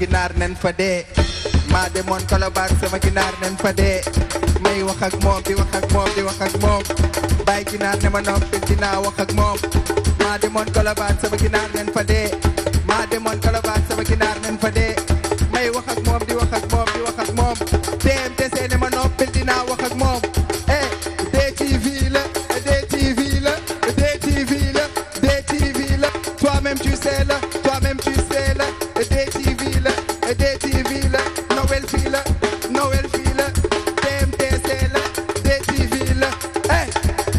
ginaar nen fa dee maa demoon Colobane sama ginaar nen fa dee may wax ak moom di wax ak moom di wax ak moom bàyyi ginaar ne ma noppi dinaa wax ak moom maa demoon Colobane sama ginaar nen fa dee maa demoon Colobane sama ginaar nen fa dee may wax ak moom di wax ak moom di wax ak moom TMTC ne ma noppi dinaa wax ak moom DTV la DTV la DTV la DTV la toi-même tu sais la toi-même tu sais la DTV la DTV la Noël fii la Noël fii la TMTC la DTV la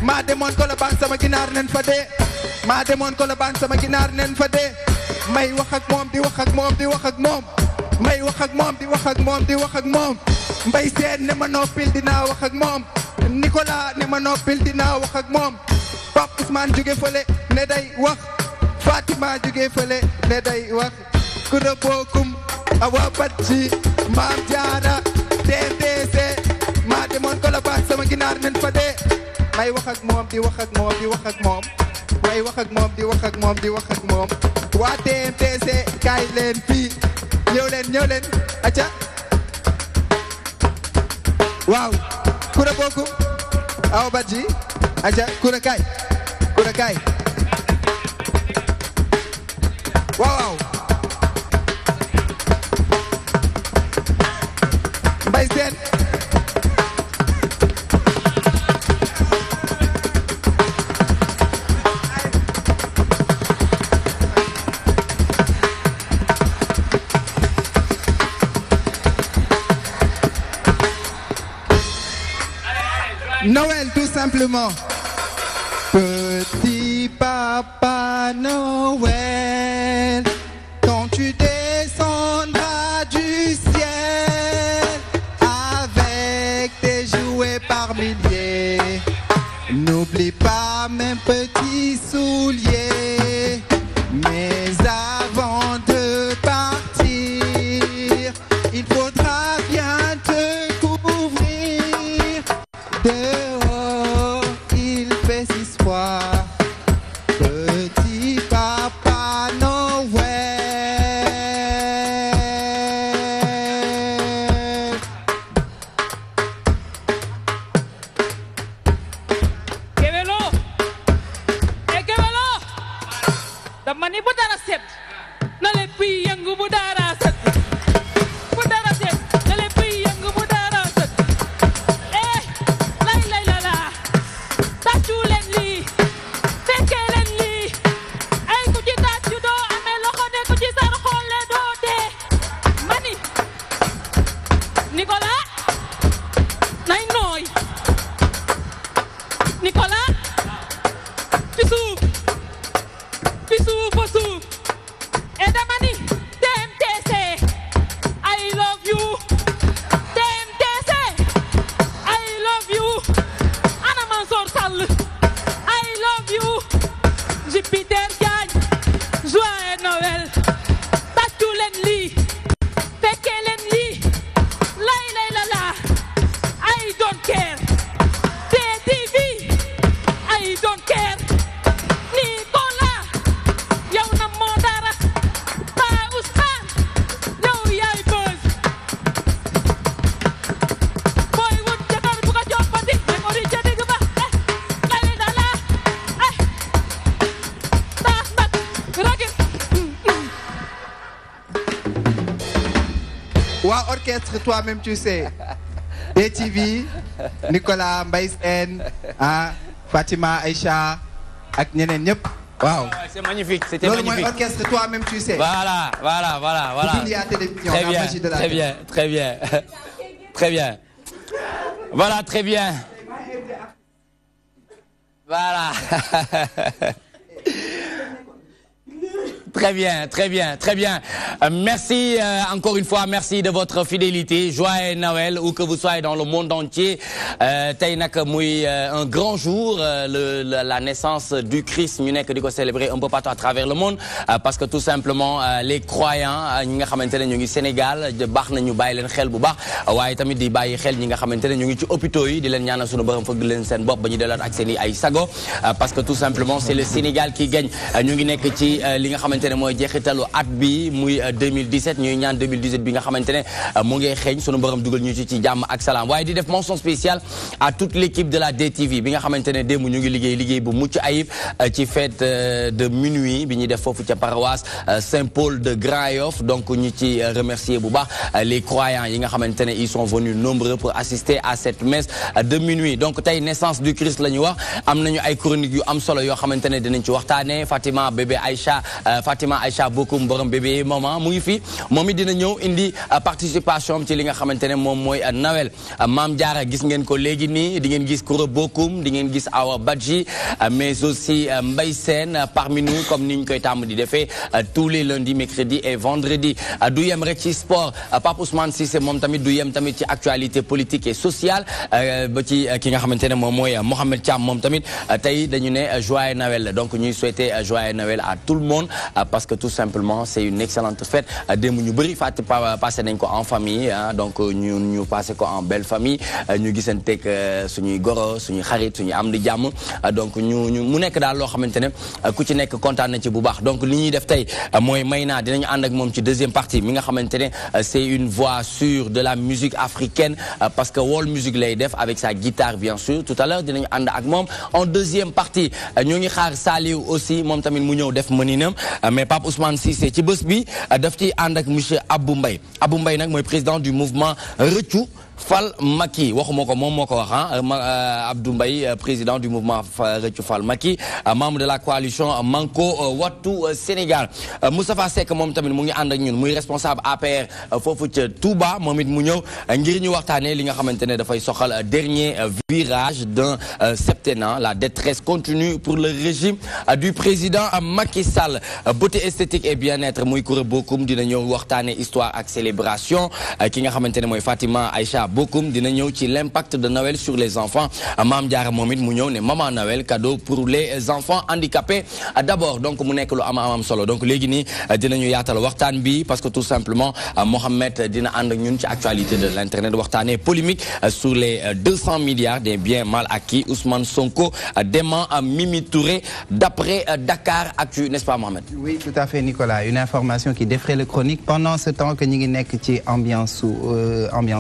maa demoon Colobane sama ginaar nen fa dee maa demoon Colobane sama ginaar nen fa dee may wax ak moom di wax ak moom di wax ak moom may wax ak moom di wax ak moom di wax ak moom Mbay Seen ne ma noppil dinaa wax ak moom Nicolas ne ma noppil dinaa wax ak moom Pape Ousmane jóge fële ne day wax Fatima jóge fële ne day wax Kura Bokum Awa Badji Maam Jaara TMTC maa demoon Colobane sama ginaar nen fa dee may wax ak moom di wax ak moom di wax ak moom may wax ak moom di wax ak moom di wax ak moom waa TMTC kaay leen fii ñëw leen acca waaw Kura Bokum Awa Badji acca Kura kaay waaw Mbay Seen Noël tout simplement. Petit papa Noël, quand tu descendras du ciel avec tes jouets par milliers, n'oublie pas mes petits souliers. Mais avant de partir, il faudra bien te couvrir. Dehors, il fait si froid. Petit papa Noël. Kewelo, Kewelo. Dama ni bu dara set. Na le pi yëngu bu dara set. Bu dara set. Na le pi yëngu bu dara set. Lay la la. Tàccu leen lii. Fekkee leen lii. Ay ku ci tàccu doo amee loxo de ku ci sar xoole doo dee. Mani. Nicolas. Nay nooy. Nicolas. Ci suuf. Ci suuf fa suuf. Dama ni TMTC I love you. TMTC I love you. Ana Mansour Sall I love you. Jupiter Diagne joyeux Noël. Tàccu leen lii. Fekkee leen lii. Lay la la. I don't care. TTV I don't care. Nicolas yow na moo dara. Pa Ousmane yow yaay buzz. Boy wut jëkkër bu ko joppati memori ca digg ba. Lay la la. Taas nag ragin. waa orchestre toi-même tu sais DTV Nicolas Mbay Seen Fatima Aïcha ak ñeneen ñëpp waaw C'est magnifique, c'était loolu mooy magnifique. orchestre toi-même tu sais Voilà. Publié à télévision, Très la bien, magie de la très télé. bien, très bien. Très bien. Voilà, très bien. Voilà. Très bien, très bien, très bien. Merci encore une fois, merci de votre fidélité. Joyeux Noël, où que vous soyez dans le monde entier. Tey nag muy un grand jour, la naissance du Christ ñu nekk di ko célébrer un peu partout à travers le monde, parce que tout simplement les croyants ñi nga xamante ne ñu ngi Sénégal baax na ñu bàyyi leen xel bu baax, waaye tamit di bàyyi xel ñi nga xamante ne ñu ngi ci hôpitaux yi di leen ñaanal sunu borom fëgg leen seen bopp ba ñu delluwaat ak seen i ay sago, parce que tout simplement c'est le Sénégal qui gagne. Ñu ngi nekk ci li nga xamante xamante ne mooy jeexitalu at bi muy 2017 ñuy ñaan 2018 bi nga xamante ne mu ngi xeeñ sunu borom dugal ñu ci jàmm ak salaam waaye di def mention spéciale à toute l'équipe de la DTV bi nga xamante ne démb ñu ngi liggéey bu mucc ayib ci fête de minuit bi ñuy def foofu ca paroisse Saint-Paul de Grand-Yoff donc ñu ci remercier bu baax les croyants yi nga xamante ne ils sont venus nombreux pour assister à cette messe de minuit donc tey naissance du Christ la ñu wax am nañu ay chroniques yu am solo yoo xamante ne dinañ ci waxtaanee Fatima Aïcha Bokoum borom bébé maman mu ngi fi moom it dina ñëw indi participation ci li nga xamante ne moom mooy Noël Mame Diarra gis ngeen ko léegi nii di ngeen gis Koura Bokoum di ngeen gis Awa Badji mais aussi Mbaye Sène parmi nous comme ni ñu koy tàmm di defee tous les lundis mercredis et vendredis du yem rek ci sport Pape Ousmane Cissé moom tamit du yem tamit ci actualité politique et sociale ba ci ki nga xamante ne moom mooy Mohamed Thiam moom tamit tey dañu ne joyeux Noël donc ñuy souhaiter joyeux Noël à tout le monde parce que tout simplement c'est une excellente fête démb ñu bëri fàtte passé nañ ko en famille donc ñu passé ko en belle famille ñu gisanteeg suñuy goro suñuy xarit suñuy am di jàmm donc ñu mu nekk daal loo xamante ne ku ci nekk kontaan na ci bu baax donc li ñuy def tey mooy Mayna dinañu ànd ak moom ci deuxième partie mi nga xamante ne c'est une voix sûre de la musique africaine parce que world music lay def avec sa guitare bien sûr tout à l'heure dinañu ànd ak moom en deuxième partie ñoo ngi xaar Saliou aussi moom tamit mu ñëw def mëninam mais Pape Ousmane Cissé ci bés bi daf ci ànd ak monsieur Abou Mbaye nag mooy président du mouvement Rëccu Fal Macky waxuma ko moom moo ko wax Abdou Mbaye président du mouvement Rëccu Fal Macky membre de la coalition Manko Wattu Sénégal Moustapha Seck moom tamit mu ngi ànd ak ñun muy responsable APR foofu ca Touba moom it mu ñëw ngir ñu waxtaanee li nga xamante ne dafay soxal dernier virage d'un septennat la détresse continue pour le régime du président Macky Sall beauté esthétique et bien-être muy Koura Bokoum dina ñëw waxtaanee histoire ak célébration ki nga xamante ne mooy Fatima Aïcha Bokoum dina ñëw ci l'impact de Noël sur les enfants Mame Diarra moom it mu ñëw ne maman Noël cadeau pour les enfants handicapés d'abord donc mu nekk lu am solo donc léegi nii dinañu yaatal waxtaan bi parce que tout simplement Mohamed dina ànd ak ñun ci actualité de l'internet waxtaanee polémique sur les 200 milliards des biens mal acquis Ousmane Sonko dément Mimi Touré d'après Dakar Actu n'est-ce pas Mohamed? Oui tout à fait Nicolas une information qui défraie le chronique pendant ce temps que ñi ngi nekk ci ambiance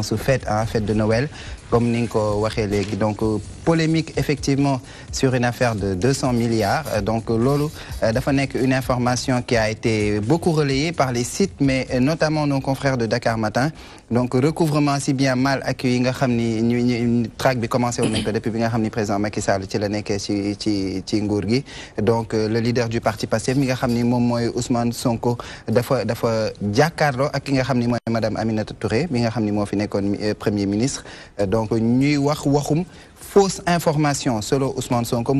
su fête fête de Noël comme ni nga ko waxee léegi donc polémique effectivement sur une affaire de 200 milliards donc loolu dafa nekk une information qui a été beaucoup relayée par les sites mais notamment nos confrères de Dakar Matin donc recouvrement si bien mal accueilli nga xam ni ñu track bi commencé woon nañ ko depuis bi nga xam ni président Macky Sall ci la nekkee ci nguur gi donc le leader du parti Pastef mi nga xam ni moom mooy Ousmane Sonko dafa jàkkaarloo ak ki nga xam ni mooy madame Aminata Touré mi nga xam ni moo fi nekkoon premier ministre donc ñuy waxum fausse information selon Ousmane Sonko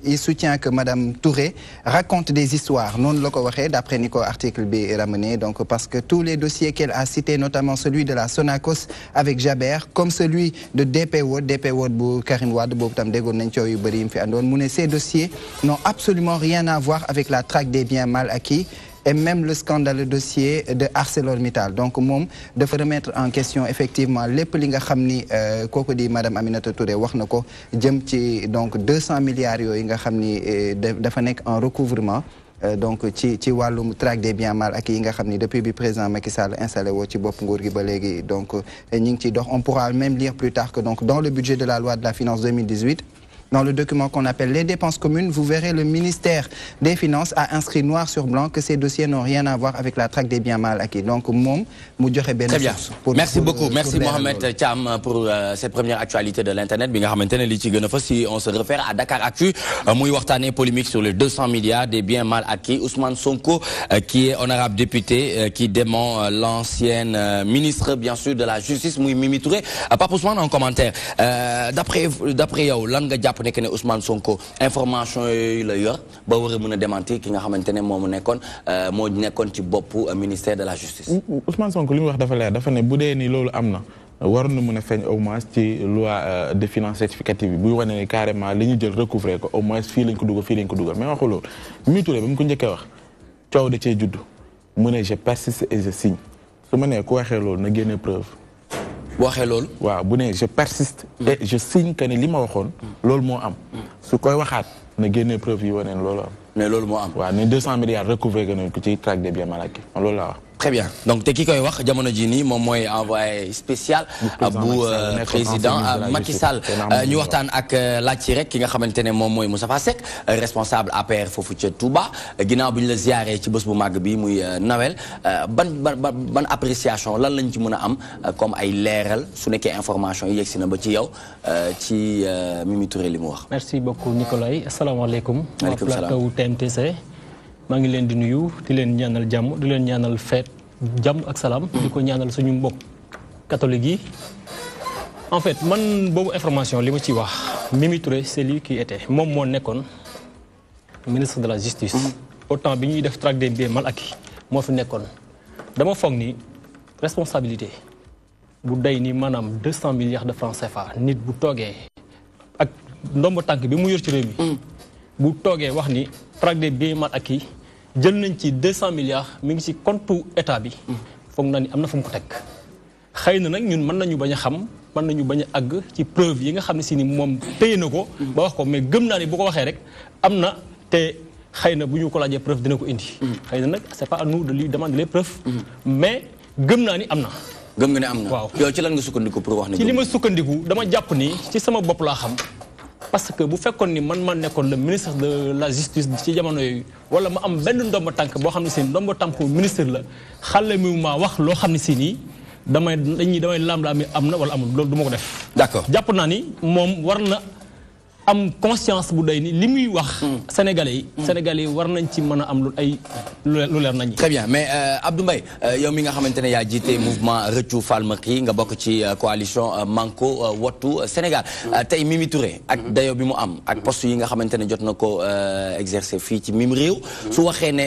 il soutient que madame Touré raconte des histoires non la ko waxee d'après ni ko article bi ramené donc parce que tous les dossiers qu'elle a cités notamment celui de la Sonacos avec Jaber comme celui de DP World bu Karim Wade boobu tam déggoon nañ coow yu bëri yi mu fi àndoon mu ne ces dossiers n'ont absolument rien à voir avec la traque des biens mal acquis et même le scandaleux dossier de ArcelorMittal donc moom dafa remettre en question effectivement lépp li nga xam ni kooku di madame Aminata Touré wax na ko jëm ci donc 200 milliards yooyu nga xam ni dafa nekk en recouvrement donc ci wàllum traque des biens mal acquis yi nga xam ni depuis bi président Macky Sall installé woo ci bopp nguur gi ba léegi donc ñi ngi ciy dox on pourra même lire plus tard que donc dans le budget de la loi de la finance 2018 dans le document qu'on appelle les dépenses communes, vous verrez le ministère des Finances a inscrit noir sur blanc que ces dossiers n'ont rien à voir avec la traque des biens mal acquis. Donc, très bien. Merci beaucoup. Merci Mohamed Thiam pour cette première actualité de l'Internet. Si on se réfère à Dakar Actu, muy waxtaanee polémique sur les 200 milliards des biens mal acquis. Ousmane Sonko, qui est honorable député, qui dément l'ancienne ministre, bien sûr, de la Justice, muy Mimi Touré. Pape Ousmane, en commentaire. D'après yow, lan nga jàpp nekk ne Ousmane Sonko information yooyu la yor ba war a mën a démentir ki nga xamante ne moo nekkoon ci boppu ministère de la justice. Ousmane Sonko li mu wax dafa leer dafa ne bu dee ni loolu am na waroon na mën a feeñ au moins ci loi de finances rectificative bi buy wane ne carrément li ñu jël recouvrer ko au moins fii lañ ko dugal mais waxu loolu Mimi Touré ba mu ko njëkkee wax coow da cee judd mu ne je persiste et je signe su ma nee ku waxee loolu na génne preuve. waxee loolu. waaw bu ne je persiste. et je signe que ne li ma waxoon. loolu moo am. su koy waxaat na génne preuve yi wane ne loolu am. ne loolu moo am. waaw ne 200 milliards recouvré que nañ ko ci traque des biens mal acquis loolu laa wax. Très bien donc te ki koy wax jamono ji nii moom mooy envoyé spécial bu président Macky Sall ñu waxtaan ak laaj ci rek ki nga xamante ne moom mooy Moustapha Seck responsable APR foofu ca Touba ginnaaw bu ñu la ziaree ci bés bu màgg bi muy Noël ban appréciation lan lañ ci mën a am comme ay leeral su nekkee information yi yegsi na ba ci yow ci Mimi Touré li mu wax. Merci beaucoup Nicolas asalaamaaleykum. Waaleykum salaam plateau TMTC. maa ngi leen di nuyu di leen ñaanal jàmm di leen ñaanal feet jàmm ak salaam. di ko ñaanal suñu mbokk catholique yi. en fait man boobu information li ma ciy wax Mimi Touré c'est lui qui était moom moo nekkoon ministre de la justice. autant bi ñuy def traque des biens mal acquis moo fi nekkoon. dama foog ni responsabilité bu day ni maanaam 200 milliards de francs CFA nit bu toogee ak ndombo tànk bi mu yor ci réew mi. bu toogee wax ni traque des biens mal acquis jël nañ ci 200 milliards mi ngi ci compte état bi. foog naa ni am na fu mu ko teg. xëy na nag ñun mën nañu bañ a xam mën nañu bañ a àgg ci preuve yi nga xam ne si ni moom téye na ko. ba wax ko mais gëm naa ni bu ko waxee rek am na te xëy na bu ñu ko laajee preuve dina ko indi. xëy na nag c'est pas à nous de lui demander les preuves. mais gëm naa ni am na. gëm nga ne am na. waaw yow ci lan nga sukkandiku pour wax ne. ci li ma sukkandiku dama jàpp ni ci sama bopp laa xam. parce que bu fekkoon ni man nekkoon le ministre de la justice ci jamono yooyu wala ma am benn ndombo tànk boo xam ne si ndombo tànk ministre la xale mi maa wax loo xam ne si nii damay laam-laam am na wala amul loolu du ma ko def. d'accord jàpp naa ni moom war na am conscience bu day ni li muy wax. Sénégalais yi war nañ ci mën a am lu leer nañ. très bien mais Abdou Mbaye yow mi nga xamante ne yaa jiite mouvement Rëccu Fall Macky nga bokk ci coalition Manko Wattu Sénégal tey Mimi Touré ak dayo bi mu am ak poste yi nga xamante ne jot na ko exercer fii ci mim réew su waxee ne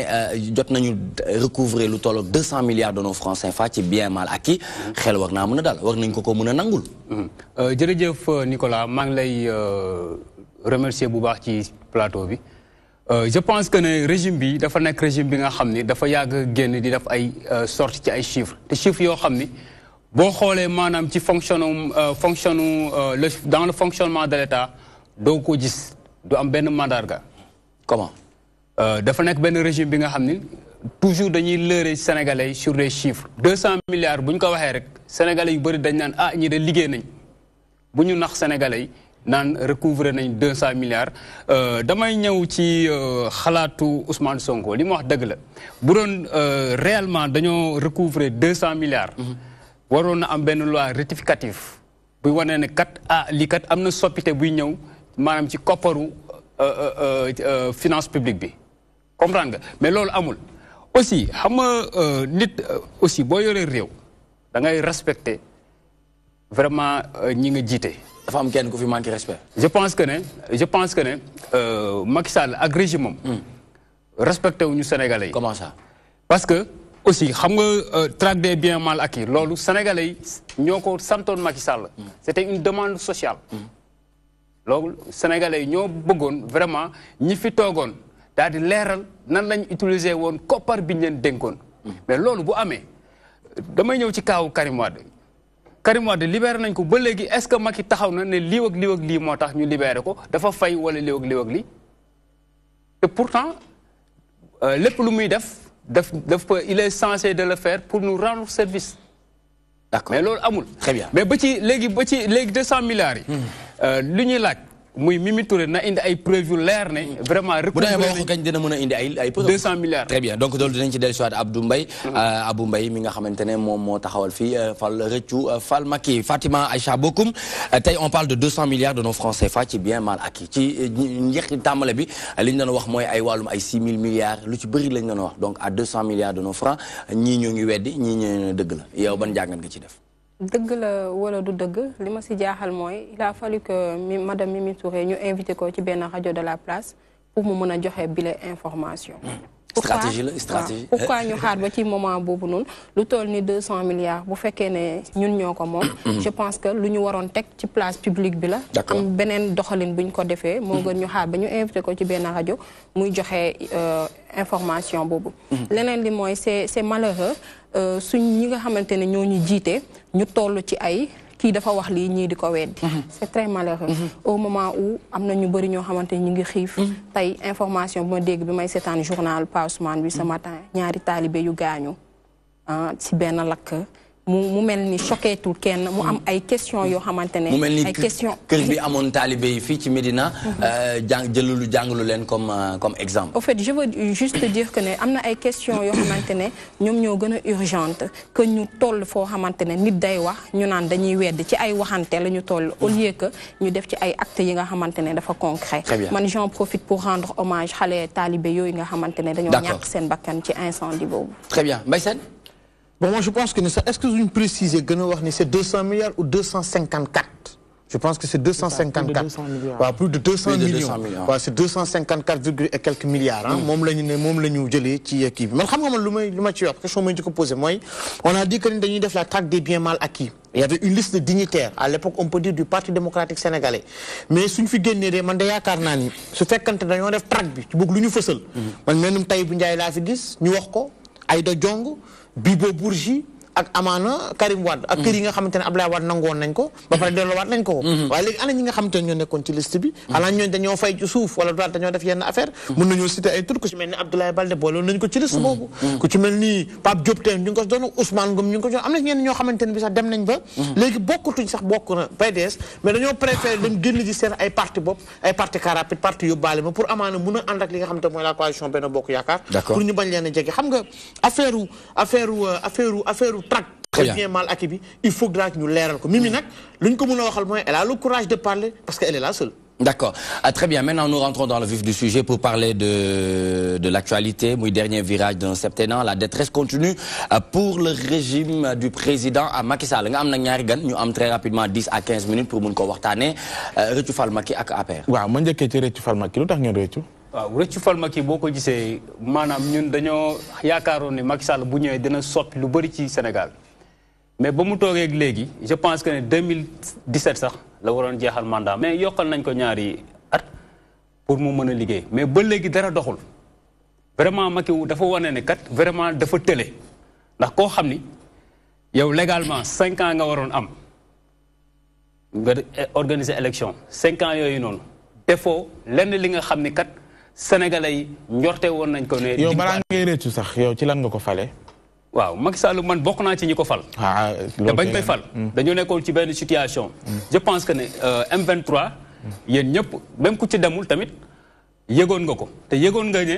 jot nañu recouvrer lu tolloog 200 milliards de nos francs CFA ci bien mal acquis xel war naa mën a dal war nañ ko mën a nangul. jërëjëf Nicolas maa ngi lay remercier bu baax ci plateau bi je pense que ne régime bi dafa nekk régime bi nga xam ni dafa yàgg génn di def ay sorties ci ay chiffres te chiffres yoo xam ni boo xoolee maanaam ci dans le fonctionnement de l'État doo ko gis du am benn mandarga. comment. dafa nekk benn régime bi nga xam ni toujours dañuy leurrer sénégalais sur les chiffres 200 milliards bu ñu ko waxee rek sénégalais yu bëri dañ naan ah ñi de liggéey nañ bu ñu nax sénégalais yi naan recouvrer nañ 200 milliards damay ñëw ci xalaatu Ousmane Sonko li ma wax dëgg la bu doon réellement dañoo recouvrer 200 milliards. waroon na am benn loi rectificative buy wane ne kat lii kat am na soppite buy ñëw maanaam ci kopparu finance publique bi comprendre nga mais loolu amul. aussi xam nga nit aussi boo yoree réew da ngay respecter vraiment ñi nga jiite. dafa am kenn ku fi manqué respect. je pense que ne Macky Sall ak régime am respecté wuñu Sénégalais yi. comment ça. parce que aussi xam nga traque des biens mal acquis loolu Sénégalais yi ñoo ko santoon Macky Sall. c'était une demande sociale. loolu Sénégalais yi ñoo bëggoon vraiment ñi fi toogoon. daal di leeral nan lañ utiliser woon koppar bi ñu leen dénkoon. mais loolu bu amee damay ñëw ci kaawu Karim Wade. Karim Wade libéré nañ ko ba léegi est-ce que Macky taxaw na ne lii ak lii moo tax ñu libéré ko dafa fay wala lii ak lii. te pourtant lépp lu muy def il est censé de le faire pour nous rendre service. d'accord mais loolu amul. très bien mais ba ci léegi 200 milliards yi. lu ñuy laaj. muy Mimi Touré na indi ay preuves yu leer ne vraiment. bu demee ba wax kañ dina mën a indi ay preuves. 200 milliards. très bien donc loolu dinañ ci dellusiwaat Abdou Mbaye. Abou Mbaye mi nga xamante ne moom moo taxawal fii Fall Rëccu Fall Macky Fatima Aïcha Bokoum tey on parle de 200 milliards de nos francs CFA ci bien mal acquis ci njëkk tàmbale bi li ñu doon wax mooy ay wàllum ay 6 000 milliards lu ci bëri lañ doon wax donc à 200 milliards de nos francs ñii ñoo ngi weddi ñii ñoo dëgg la yow ban jàngat nga ci def. dëgg la wala du dëgg li ma si jaaxal mooy il a fallu que madame Mimi Touré ñu invité ko ci benn rajo de la place pour mu mën a joxe bile information. stratégie la stratégie. pourquoi ñu xaar ba ci moment boobu noonu lu toll ni 200 milliards bu fekkee ne ñun ñoo ko moom. je pense que lu ñu waroon teg ci place publique bi la. am beneen doxalin bu ñu ko defee. moo gën ñu xaar ba ñu invité ko ci benn rajo muy joxe information boobu. leneen li mooy c'est malheureux suñ ñi nga xamante ne ñoo ñu jiite ñu toll ci ay kii dafa wax lii ñii di ko weddi. C'est très malheureux. Au moment où am na ñu bëri ñoo xamante ni ñu ngi xiif. tey information bu ma dégg bi may seetaan journal Pa Ousmane bi ce matin ñaari taalibe yu gaañu ci benn lakk. mu mel ni choqué tout kenn mu am ay questions yoo xamante ne. mu mel ni ay questions kër bi amoon taalibe yi fii ci Médina. jàngalu leen comme exemple. au fait je veux juste dire que ne am na ay questions yoo xamante ne ñoom ñoo gën a urgente que ñu toll foo xamante ne nit day wax ñu naan dañuy wedd ci ay waxante la ñu toll au lieu que ñu def ci ay actes yi nga xamante ne dafa concret. man j'en profite pour rendre hommage xale taalibe yooyu nga xamante ne dañoo ñàkk seen bakkan ci incendie boobu. Très bien Mbaye Sène. Bon, moi je pense que est-ce que vous précisez que c'est 200 milliards ou 254? Je pense que c'est 254. Plus de 200 millions. C'est 254, et quelques milliards. On a dit que nous avons fait la traque des biens mal acquis. Il y avait une liste de dignitaires. À l'époque, on peut dire du Parti démocratique sénégalais. Mais si nous faisons des mandats à Karnani, ce fait que nous avons fait traque, beaucoup de nous faisons. Nous avons fait la Fidis, nous avons Aïda Diongo, Bibo Bourgi ak Amana Karim Wade ak kër yi nga xamante ne Abdoulaye Wade nangoon nañ ko ba pare delloowaat nañ ko waaye léegi ana ñi nga xamante ne ñoo nekkoon ci liste bi xanaa ñooñu dañoo fay ci suuf wala daal dañoo def yenn affaire mën nañoo citer ay tur ku ci mel ni Abdoulaye Baldé boole nañ ko ci liste boobu ku ci mel ni Pape Diop Tène ñu ngi ko doon Ousmane Ngom ñu ngi ko doon am na ñenn ñoo xamante ne bi sax dem nañ ba léegi bokkatuñ sax bokk na PDS mais dañoo préféré dem génn ci seen ay parti bopp ay parti car rapide parti yóbbaale ma pour amaana mën a ànd ak li nga xamante mooy la coalition Benno Bokk Yaakaar pour ñu bañ leen a jege xam nga affaire traque bien mal acquis, il faudra que nous l'air. Mimi nak, l'une comme on elle a le courage de parler parce qu'elle est là seule. D'accord. Très bien. Maintenant, nous rentrons dans le vif du sujet pour parler de l'actualité. Mon dernier virage d'un septennat, la détresse continue pour le régime du président Macky Sall. Nous avons très rapidement 10 à 15 minutes pour nous parler. Rëccu fal Macky ak APR. Waaw, man njëkkee ci rëccu fal Macky lu tax ngeen rëccu? waaw rëccu fal Macky boo ko gisee maanaam ñun dañoo yaakaaroon ni Macky Sall bu ñëwee dina soppi lu bëri ci Sénégal. Mais ba mu toogee léegi je pense que 2017 sax la waroon jeexal mandat mais yokkal nañ ko ñaari at pour mu mën a liggéey mais ba léegi dara doxul vraiment Macky dafa wane ne kat vraiment dafa tële ndax koo xam ni yow légalement 5 ans nga waroon am nga organiser élection 5 ans yooyu noonu defoo lenn li nga xam ni kat sénégalais yi njorte woon nañ ko ne. yow balaa ngay réccu sax yow ci lan nga ko fale. waaw Macky Sall man bokk naa ci ñi ko fal. te bañ koy fal. dañoo nekkoon ci benn situation. je pense que ne M23. yéen ñëpp même ku ci demul tamit yëgoon nga ko te yëgoon nga ne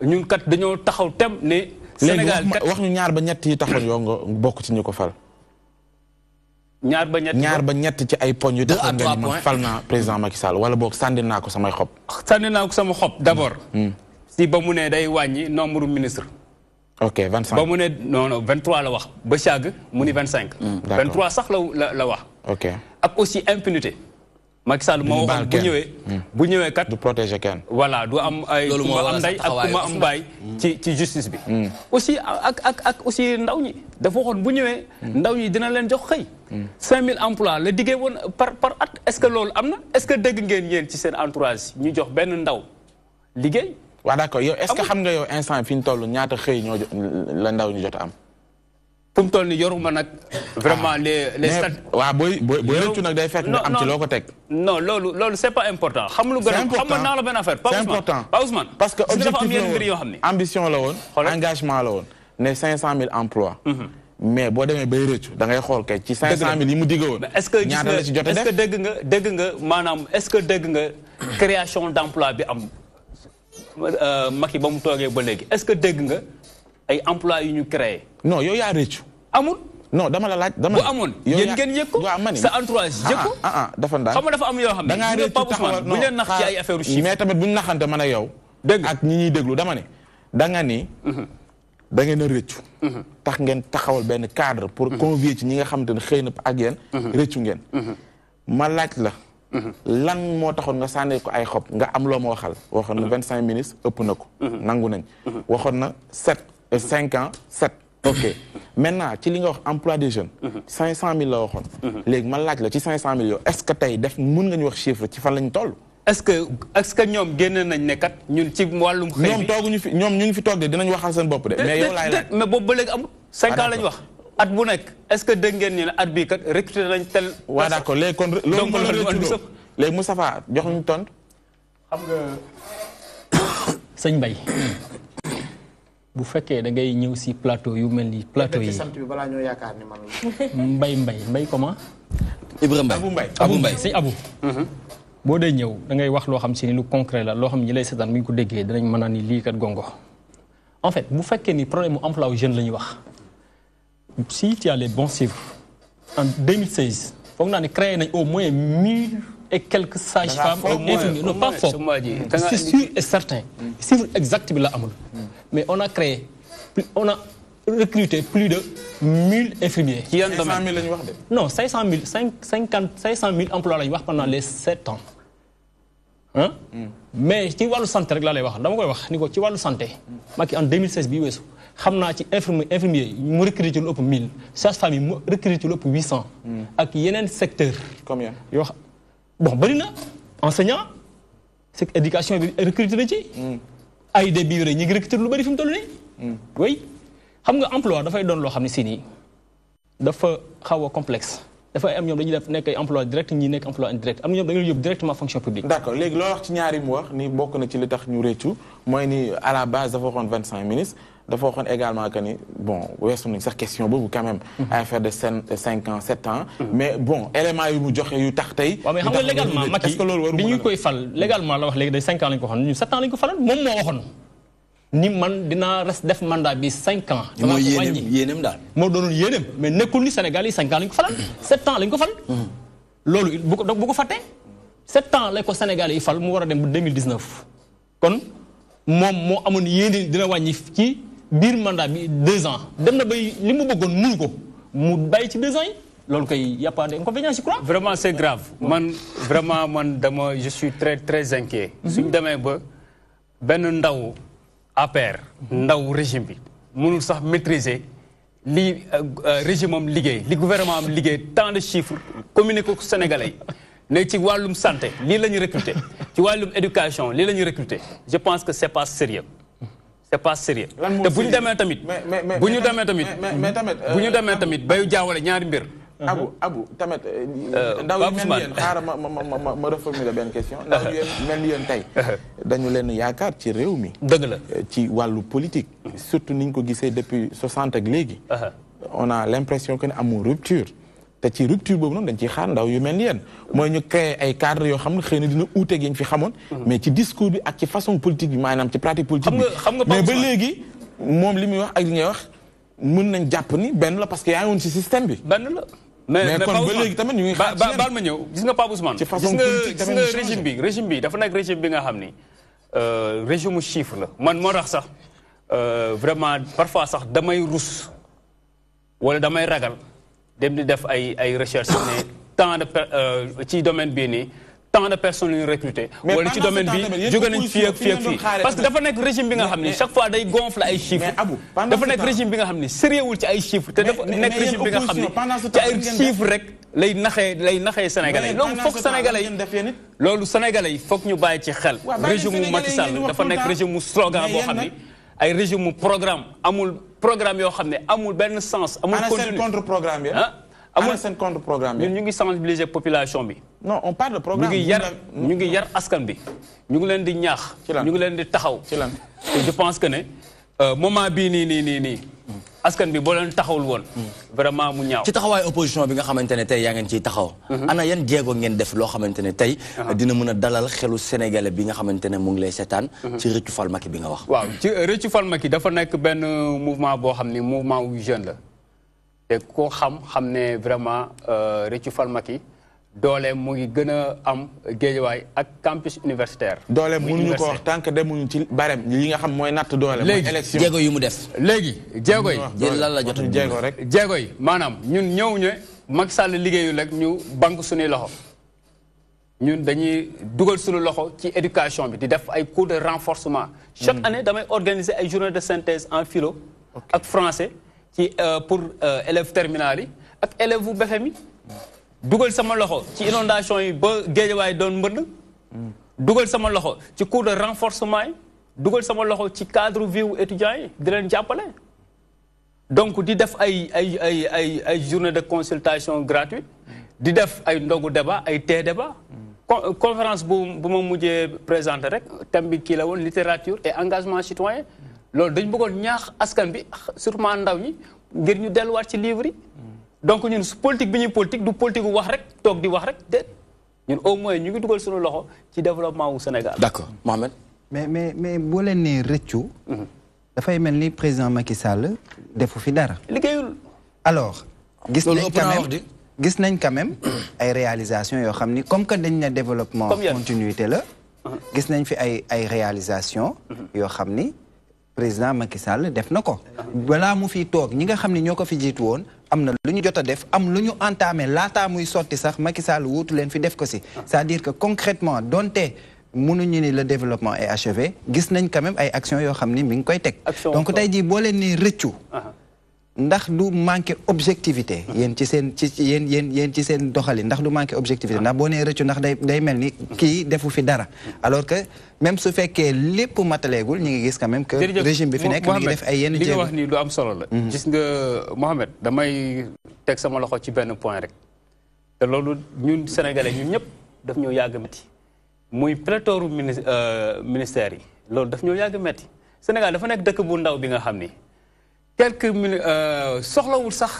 ñun kat dañoo taxaw tem ne. Sénégal kat wax ñu ñaar ba ñett yi taxoon yow nga bokk ci ñi ko fal. ñaar ba ñett ci ay poñ yu taxoon nga ni man fal naa président Macky Sall wala boog sànni naa ko samay xob. sànni naa ko sama xob d'abord. si ba mu ne day wàññi nombre ministre. ok 25 ba mu ne non 23 la wax ba chag mu ni 25. 23 sax la wax. ok ak aussi impunité. Macky Sall moo waxoon bu ñëwee kat. du protéger kenn. voilà du am ay ku ma am ndey ak ku ma am baay ci justice bi. aussi ak aussi ndaw ñi dafa waxoon bu ñëwee. ndaw ñi dina leen jox xëy. 5000 emplois la diggee woon par at est-ce que loolu am na est-ce que dégg ngeen yéen ci seen entourage ñu jox benn ndaw liggéey. waaw d'accord yow est-ce que xam nga yow instant fi ñu toll ñaata xëy ñoo la ndaw ñu jot a am. fu mu toll nii yoruma nag. vraiment les stats. waaw booy rëccu nag day fekk nga am ci loo ko teg. non loolu c'est pas important. xam lu gën a xam nga naa la benn affaire. c'est important pas Ousmane. parce que objectif dafa am yenn mbir yoo xam ne. ambition la woon. engagement la woon ne 500000 emplois. mais boo demee bay rëccu da ngay xool kay ci 500000 yi mu digg woon. est-ce que gis ñaata la ci jot a def est-ce que dégg nga maanaam est-ce que dégg nga création d'emploi bi am. Macky ba mu toogee ba léegi est-ce que dégg nga ay emplois yu ñu créé. non yow yaa rëccu. amul. non dama la laaj dama. bu amoon yéen ngeen yëg ko. sa entourage yëg ko. dafa ndànk xam nga dafa am yoo xam ne. da ngaa rëccu taxawal bu leen nax ci ay affaire chiffre. mais tamit bu ñu naxante man ak yow. dëgg ak ñi ñuy déglu dama ne. da nga ni. da ngeen a rëccu. tax ngeen taxawal benn cadre pour convier ci ñi nga xamante ne xëy na ak yéen. rëccu ngeen. ma laaj la. lan moo taxoon nga sànni ko ay xob nga am loo ma waxal waxoon na 25 ministres ëpp na ko. nangu nañ. waxoon na 5 ans 7. ok maintenant ci li nga wax emploi des jeunes. 500000 la waxoon. léegi ma laaj la ci 500000 yow est-ce que tey mun nga ñu wax chiffre ci fan lañ toll. est-ce que ñoom génne nañ ne kat ñun ci wàllum. xëy ñoom tooguñu fi ñoom ñu ngi fi toog de dinañ waxal seen bopp de. mais yow laay laaj mais boobu ba léegi amul. 5 ans lañ wax. at bu nekk est-ce que dégg ngeen ñu ne at bii kat recruter nañ tel. waaw d'accord léegi kon loolu léegi Moustapha jox ñu tontu. xam nga sëñ Mbaye bu fekkee da ngay ñëw si plateau yu mel ni plateau yi. sant bi balaa ñoo yaakaar ni man Mbaye comment. Ibrahima Abou Mbaye sëñ Abou. boo dee ñëw da ngay wax loo xam si ni lu concret la loo xam ñi lay seetaan bu ñu ko déggee danañ mën a ni lii kat gongo. en fait bu fekkee ni problème mu emploi aux jeunes la ñuy wax si tu as les bons chiffres en 2016 foog naa ne créé nañ au moins 1000 et quelques sages-femmes et infirmiers non pas fort c'est sûr et certain chiffre exact bi la amul mais on a créé on a recruté plus de 1000 infirmiers. ci yan domaine 500 000 la ñu wax de. non 500 000 emplois la ñu wax pendant les 7 ans hein mais ci wàllu santé rek laa lay wax dama koy wax ni ko ci wàllu santé Macky en 2016 bii weesu xam naa ci infirmier yi mu recruté lu ëpp 1000 sages-femmes yi mu recruté lu ëpp 800 ak yeneen secteur combien yoo xam bon bëri na enseignant c'est éducation bi recruté na ci AID bi yore ñi ngi recruté lu bëri fi mu toll nii oui xam nga emploi dafay doon loo xam ne si nii dafa xaw a complexe dafay am ñoom dañuy def nekk ay emploi direct ñi nekk emploi indirect am na ñoom dañuy yóbbu directement fonction publique. d'accord léegi loo wax ci ñaari mu wax ni bokk na ci li tax ñu réccu mooy ni à la base dafa waxoon 25 ministres dafa waxoon également que ni bon weesu nañ sax question boobu quand même. à faire de 5 ans 7 ans. mais bon éléments yu mu joxe yu tax tey. waaw mais xam nga légalement Macky bi ñu koy fal légalement la wax léegi day 5 ans lañ ko waxoon ñun 7 ans lañ ko falal moom moo waxoon. ni man dinaa def mandat bi 5 ans. mooy yéeneem daal. moo doonoon yéeneem mais nekkul ni Sénégal yi 5 ans lañ ko falal. 7 ans lañ ko fal. loolu bu ko fàttee 7 ans lañ ko Sénégal yi fal mu war a dem ba 2019. kon moom moo amoon yéene dina wàññi ci biir mandat bi 2 ans dem na bay li mu bëggoon mënu ko mu bàyyi ci 2 ans yi loolu kay y a pas d'inconvénient je crois. vraiment c'est grave man je suis très très inquiet. suñ demee ba benn ndaw. APR ndaw régime bi mënul sax maîtriser li régime am liggéey li gouvernement am liggéey tant de chiffres communiqué ko Sénégalais yi ne ci wàllum santé lii la ñu recruter ci wàllum éducation lii la ñu recruter je pense que c'est pas sérieux c'est pas sérieux te bu ñu demee tamit bayu jaawale ñaari mbir. Abou tamit ndaw yu mel ni yéen xaaral ma reformuler benn question ndaw yu mel ni yéen tey dañu leen yaakaar ci réew mi dëgg la ci wàllu politique surtout niñ ko gisee depuis 60 ak léegi on a l'impression que ne amul rupture te ci rupture boobu noonu dañ ciy xaar ndaw yu mel ni yéen mooy ñu créer ay cadres yoo xam ne xëy na dina uuteeg yi ñu fi xamoon mais ci discours bi ak ci façon politique bi maanaam ci pratique politique bi mais ba léegi moom li muy wax ak li ngay wax mën nañ jàpp ni benn la parce que yaa ngi woon ci système bi benn la mais kon ba léegi tamit ñu ngi xaar ci baal ma ñëw gis nga Pape Ousmane gis nga régime bi dafa nekk régime bi nga xam ni régime mu chiffre la man moo tax sax vraiment parfois sax damay rus wala damay ragal dem di def ay recherche ne tant de ci domaine bii nii tant de personnes yu recruté wala ci domaine bi jóge nañ fii ak fii ak fii parce que dafa nekk régime bi nga xam ni chaque fois day gonfler ay chiffres dafa nekk régime bi nga xam ni sérieuxwul ci ay chiffres te dafa nekk régime bi nga xam ni ci ay chiffres rek lay naxee sénégalais loolu foog sénégalais yi loolu sénégalais yi foog ñu bàyyi ci xel régime mu Macky Sall dafa nekk régime mu slogan boo xam ni ay régime mu programme amul programme yoo xam ne amul benn sens amul contenu contre programme yi amul seen contre programme ñun ñu ngi sensibiliser population bi. non on parle de programme. ñu ngi yar askan bi. ñu ngi leen di ñaax. ñu ngi leen di taxaw. ci lan je pense que ne moment bii nii askan bi boo leen taxawul woon. vraiment mu ñaaw. ci taxawaay opposition bi nga xamante ne tey yaa ngeen ciy taxaw. ana yan jéego ngeen def loo xamante ne tey. dina mën a dalal xelu sénégalais bi nga xamante ne mu ngi lay seetaan. ci Rëccu Fal Macky bi nga wax. waaw ci Rëccu Fal Macky dafa nekk benn mouvement boo xam ni mouvement wu jeune la. te koo xam ne vraiment Rëccu Fal Macky doole mu ngi gën a am Guédiawaye ak campus universitaire. doole mënuñu ko wax tant que demuñu ci barème yi nga xam mooy natt doole. mooy élection jéego yu mu def. léegi jéego yi. lan la jot jéego rek. jéego yi maanaam ñun ñëw ñu Macky Sall liggéeyu rek ñu banque suñuy loxo ñun dañuy dugal suñu loxo ci éducation bi di def ay cours de renforcement. chaque année damay organiser ay journées de synthèse en philo. ak français. ci pour élèves terminale yi ak élèves bu BFEM yi dugal sama loxo ci inondation yi ba Guédiawaye doon mbënd dugal sama loxo ci cours de renforcement yi dugal sama loxo ci cadre vie wu étudiants yi di leen jàppale donc di def ay journée de consultation gratuite di def ay ndogu débat ay thé débat conférence bu ma mujjee présenté rek thème bi kii la woon littérature et engagement citoyen loolu dañ bëggoon ñaax askan bi surtout ndaw ñi ngir ñu delluwaat ci livre yi donc ñun politique bi ñuy politique du politique wax rek toog di wax rek déet ñun au moins ñu ngi dugal suñu loxo ci développement wu Sénégal. D'accord Mohamed. mais boo leen nee rëccu. dafay mel ni président Macky Sall defu fi dara. liggéeyul. alors gis nañ quand même ay réalisations yoo xam ni comme que dañ ne développement continuité la. gis nañ fi ay réalisations. yoo xam ni président Macky Sall def na ko. balaa mu fi toog ñi nga xam ni ñoo ko fi jiitu woon am na lu ñu jot a def am lu ñu entamé laataa muy sotti sax Macky Sall wuutu leen fi def ko si. c'est-à-dire que concrètement donte mënuñu ni le développement est achevé gis nañ quand même ay actions yoo xam ni mi ngi koy teg. donc tey jii boo leen nee rëccu. ndax du manqué objectivité yéen ci seen yéen ci seen doxali ndax du manqué objectivité ndax boo nee rëccu ndax day mel ni kii defu fi dara alors que même su fekkee lépp mataleegul ñu ngi gis quand même que régime bi fi nekk mi ngi def ay yenn jéego li nga wax nii lu am solo la gis nga Mohamed damay teg sama loxo ci benn point rek te loolu ñun sénégalais ñun ñëpp daf ñoo yàgg metti muy pléthore ministères yi loolu daf ñoo yàgg metti Sénégal dafa nekk dëkk bu ndaw bi nga xam ni quelques minutes soxlawul sax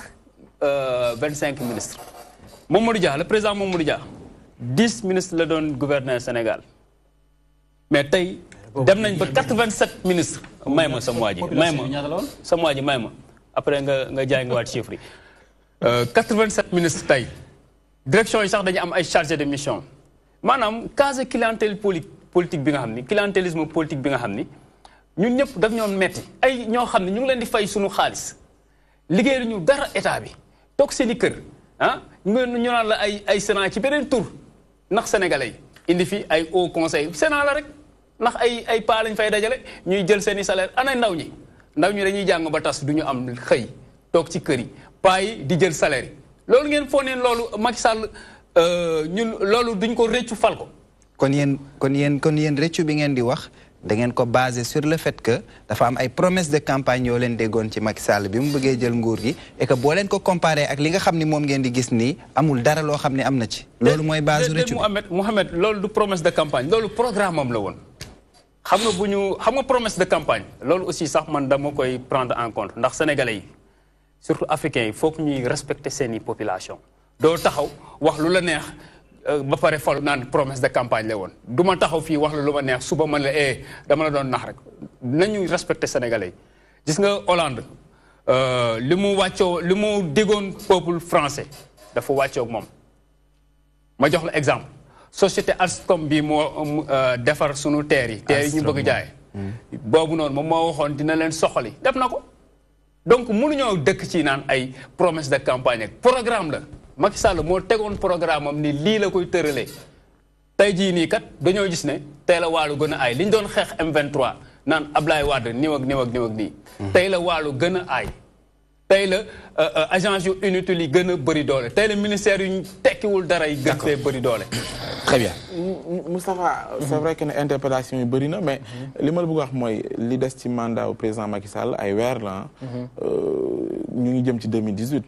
25 ministres Mamadou Dia le président Mamadou Dia 10 ministres la doon gouverner Sénégal mais tey dem nañ ba 87 ministres may ma sama waa ji may ma après nga jaay nga waat chiffres yi 87 ministres tey direction yi sax dañu am ay chargés de mission maanaam case clientèle politique bi nga xam ni clientélisme politique bi nga xam ni ñun ñëpp daf ñoon metti ay ñoo xam ne ñu ngi leen di fay suñu xaalis liggéey ñu dara état bi toog seen i kër ñu naan la ay Sénat ci beneen tur ndax sénégalais yi indi fi ay haut conseil Sénat la rek ndax ay paa lañ fay dajale ñuy jël seen i salaire ana ndaw ñi dañuy jàng ba tas du ñu am xëy toog ci kër yi paa yi di jël salaire yi loolu ngeen foo neen loolu Macky Sall ñun loolu duñ ko rëccu fal ko kon yéen rëccu bi ngeen di wax da ngeen ko basé sur le fait que dafa am ay promesses de campagne yoo leen déggoon ci Macky Sall bi mu bëggee jël nguur gi et que boo leen ko comparé ak li nga xam ni moom ngeen di gis nii amul dara loo xam ni am na ci. loolu mooy base rëccu bi Mohamed loolu du promesse de campagne loolu programme am la woon. xam nga promesse de campagne loolu aussi sax man dama koy prendre en compte ndax sénégalais yi surtout africains yi foog ñuy respecter seeni population doo taxaw wax lu la neex. ba pare fol naan promesse de campagne la woon du ma taxaw fii wax la lu ma neex suba man la dama la doon nax rek nañuy respecté sénégalais yi gis nga Hollande li mu déggoon peuple français dafa wàccoog moom ma jox la exemple société Alstom bi moo defar sunu terre yi ñu bëgg jaay boobu noonu moom moo waxoon dina leen soxali def na ko donc mënuñoo dëkk ci naan ay promesse de campagne ak programme la Macky Sall moo tegoon programme am ni lii la koy tëralee tey jii nii kat dañoo gis ne tey la waalu gën a aay li ñu doon xeex M23 naan Ablaye Wade niw ak nii tey la waalu gën a aay tey la agence yu inutiles yi gën a bëri doole tey la ministère yu tekkiwul dara yi gën fee bëri doole très bien Moustapha c'est vrai que ne interpellation yi bëri na mais li ma la bëgg wax mooy li des ci mandat au président Macky Sall ay weer la ñu ngi jëm ci 2018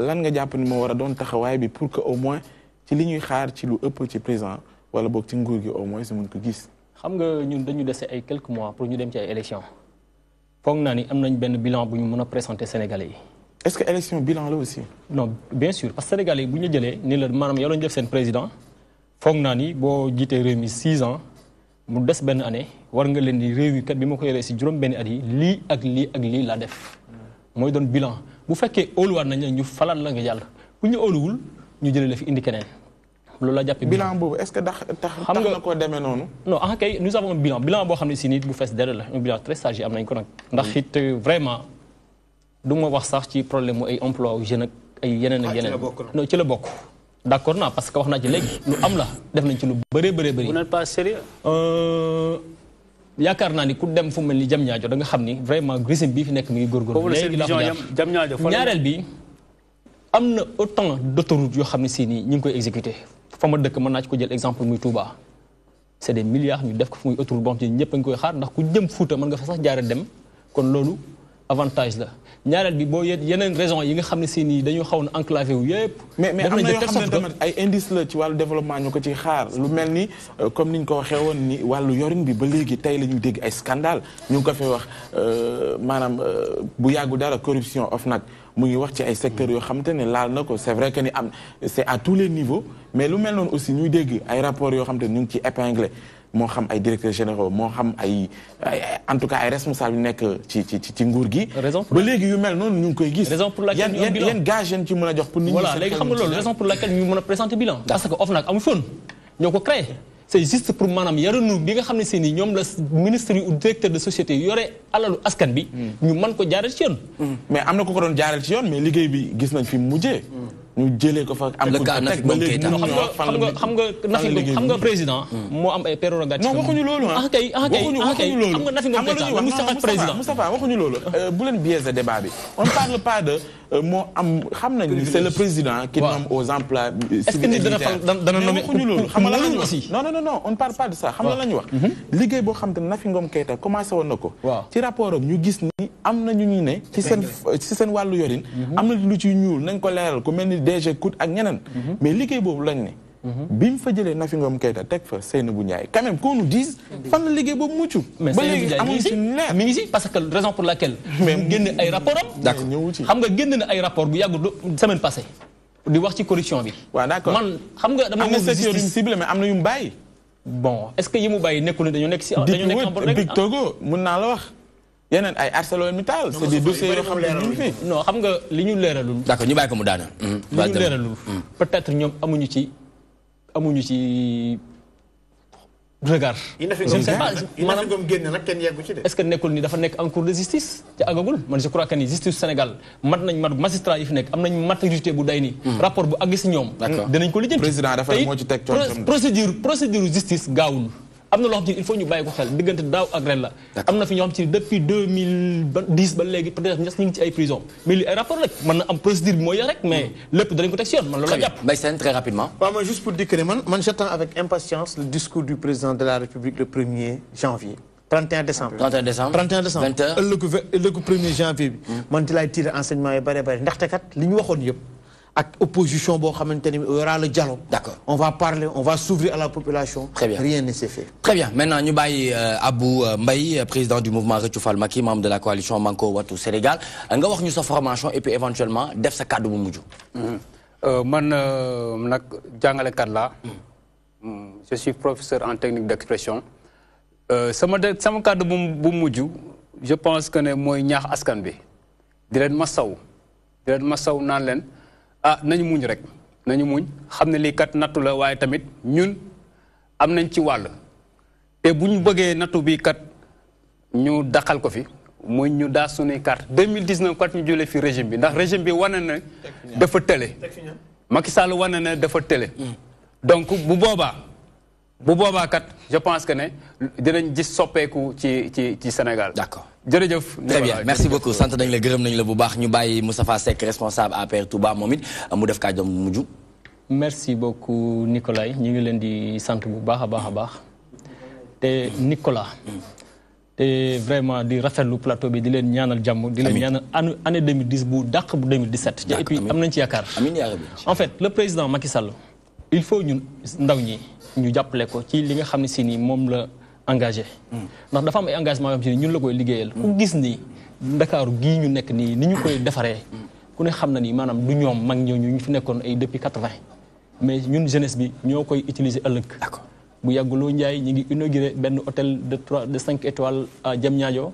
lan nga jàpp ni moo war a doon taxawaay bi pour que au moins ci li ñuy xaar ci lu ëpp ci président wala boog ci nguur gi au moins si mun ko gis. xam nga ñun dañu dese ay quelques mois pour ñu dem ci ay élections foog naa ni am nañ benn bilan bu ñu mën a présenter Sénégalais yi. est-ce que élection bilan la aussi. non bien sûr parce que Sénégalais yi bu ñu jëlee ni la maanaam yow la ñu def seen président foog naa ni boo jiitee réew mi 6 ans mu des benn année war nga leen di réew yi kat bi ma ko yoree si juróom benn at yi lii ak lii laa def mooy doon bilan. bu fekkee óoluwaat nañ la ñu falal la nga jàll bu ñu óoluwul ñu jëlee la fi indi keneen loolu la jàppee bilan boobu est-ce que tax na koo demee noonu. non kay nous avons un bilan boo xam ne si nit bu fees dara la un bilan très sage am nañ ko nag. ndax it vraiment du ma wax sax ci problème mu ay emploi wu jeune ak ay yeneen ak yeneen. non ci la bokk. d'accord naa parce que wax naa ci léegi lu am la def nañ ci lu bëree bëri. vous n'êtes pas sérieux. yaakaar naa ni ku dem fu mel ni Diamniadio da nga xam ni vraiment régime bii fi nekk mi ngi góorgóorlu. léegi la ko ñaareel bi am na autant d'autoroutes yoo xam ne si nii ñu ngi koy exécuté fa ma dëkk mën naa ci ko jël exemple muy Touba. c'est des milliards ñu def ko fu muy autoroute boo xam ne ñëpp a ngi koy xaar ndax ku jëm Fuuta mën nga fa sax jaare dem kon loolu avantage la ñaareel bi boo yeneen raison yi nga xam ne si nii dañoo xaw na enclavé wu yëpp. mais am na yoo xam ne tamit ay indice la ci wàllu développement ñu ko ciy xaar lu mel ni comme niñ ko waxee woon ni wàllu yorin bi ba léegi tey la ñuy dégg ay scandale ñu ngi ko fay wax maanaam bu yàggu dara corruption OFNAC mu ngi wax ci ay secteurs yoo xamante ne laal na ko c'est vrai que ni am c'est à tous les niveaux mais lu mel noonu aussi ñuy dégg ay rapports yoo xamante ne ñu ngi ci épinglé moo xam ay directeurs généraux moo xam ay en tout cas ay responsables yu nekk ci nguur gi. ba léegi yu mel noonu ñu ngi koy gis. raison pour laquelle yan gage yéen ci mën a jox pour nit ñi. voilà léegi xam nga loolu raison pour laquelle ñu mën a présenter bilan. parce que OFNAC amu foon ñoo ko créé. c'est juste pour maanaam yaranu bi nga xam ne si ni ñoom la ministre yi ou directeur de société yore alalu askan bi. ñu mën ko jaareel ci yoon. mais am na ku ko doon jaareel ci yoon mais liggéey bi gis nañ fi mu mujjee. ñu jëlee ko fa am. le cas Nafi Ngom Keïta xam nga président. moo am ay prérogatives. non waxuñu loolu ah kay xam nga Nafi Ngom Keïta mu sax ak président. Moustapha waxuñu loolu bu leen biaiser débat bi on parle pas de moo am xam nañ ni c'est le président qui nomme aux emplois civils et militaires. dana nommer waxuñu loolu xam nga lan la ñu wax non on parle pas de ça xam nga la ñu wax liggéey boo xam te Nafi Ngom Keïta commencé woon na ko ci rapport am ñu gis ni am na ñu ñuy ne ci seen wàllu yorin am na lu ci ñuul nañ ko leeral ku mel ni DG Cout ak ñeneen mais liggéey boobu lañ ne bi mu fa jëlee Nafi Ngom Keïta teg fa Seynabou Ndiaye quand même qu'on nous dise fan la liggéey boobu mucc mais ba léegi amuñu ci leer mi ngi si parce que raison pour laquelle mu génne ay rapport am d'accord ñëwu ci xam nga génne na ay rapport bu yàggul semaine passée di wax ci corruption bi waaw d'accord man xam nga dama am na secteur yu ciblé mais am na yu mu bàyyi bon est-ce que yi mu bàyyi nekkul ne dañoo nekk si dañoo nekk en bonne Big Togo mun naa la wax yeneen ay ArcelorMittal c'est des dossiers yoo xam ne ñu fi non xam nga li ñu leeralul d'accord ñu bàyyi ko mu daana li ñu leeralul peut-être ñoom amuñu ci regard yi Nafi Ngom génn nag kenn yeggu ci de est-ce que nekkul ni dafa nekk en cours de justice te àggagul man je crois que ni justice Sénégal mat magistrat yi fi nekk am nañ maturité bu day ni rapport bu àgg si ñoom dinañ ko lijjanti président dafa moo ci teg procédure justice gaawul am na loo xam ci il faut ñu bàyyi ko xel diggante daaw ak ren la am na fi ñoo xam ci depuis 2010 ba léegi peut-être ñu ngi ci ay prison mais li ay rapport rek mën na am procédure bi mooy ya rek mais lépp danañ ko teg si yoon man loolu la jàpp Mbaye Sène très rapidement waaw man juste pour dire que ne man j'attends avec impatience le discours du président de la République le 1er janvier 31 décembre 20 heures ëllëgu 1er janvier bi man di laay tirer enseignement yi bari bari ndaxte kat li ñu waxoon yëpp ak opposition boo xamante ni y aura le dialogue. D'accord. On va parler, on va s'ouvrir à la population. Très bien. Rien ne s'est fait. Très bien. Maintenant, nous avons Abou Mbaye, président du mouvement Réthiou Fall Macky, membre de la coalition Manko Wattu Sénégal. Nga wax ñu sa formation et puis éventuellement def sa cadre bu mujj. Man nag jàngalekat laa. Je suis professeur en technique d'expression. sama cadre bu mujj je pense que ne mooy ñaax askan bi di leen masaw naan leen nañu muñ rek nañu muñ xam ne lii kat nattu la waaye tamit ñun am nañ ci wàll te bu ñu bëggee nattu bi kat ñu daqal ko fi mooy ñu daa sunuy carte 2019 kat ñu jëlee fi régime bi ndax régime bi wane na dafa tële Macky Sall wane na dafa tële donc bu boobaa kat je pense que ne dinañ gis soppeeku ci Sénégal. D'accord. jërëjëf. Très bien merci beaucoup sant nañ la gërëm nañ la bu baax ñu bàyyi Moustapha Seck responsable APR Touba moom it mu def kàddu bu mujj. merci beaucoup Nicolas ñu ngi leen di sant bu baax a baax te Nicolas. te vraiment di rafetlu plateau bi di leen ñaanal jàmm. di leen ñaanal année 2010 bu dàq bu 2017. te et puis am nañ ci yaakaar. amiin yaa rabbi. En fait le président Macky Sall il faut ñun ndaw ñi ñu jàppale ko ci li nga xam ne si ni moom la engagé. ndax dafa am ay engagement yoo xam si ni ñun la koy liggéeyal. ku gis ni Ndakaaru gii ñu nekk nii ni ñu koy defaree. ku ne xam na ni maanaam du ñoom mag ñooñu ñu fi nekkoon ay depuis 80. mais ñun jeunesse bi ñoo koy utiliser ëllëg. D'accord. bu yàgguloo Ndiaye ñu ngi inauguré benn hôtel de 5 étoiles à Diamniadio.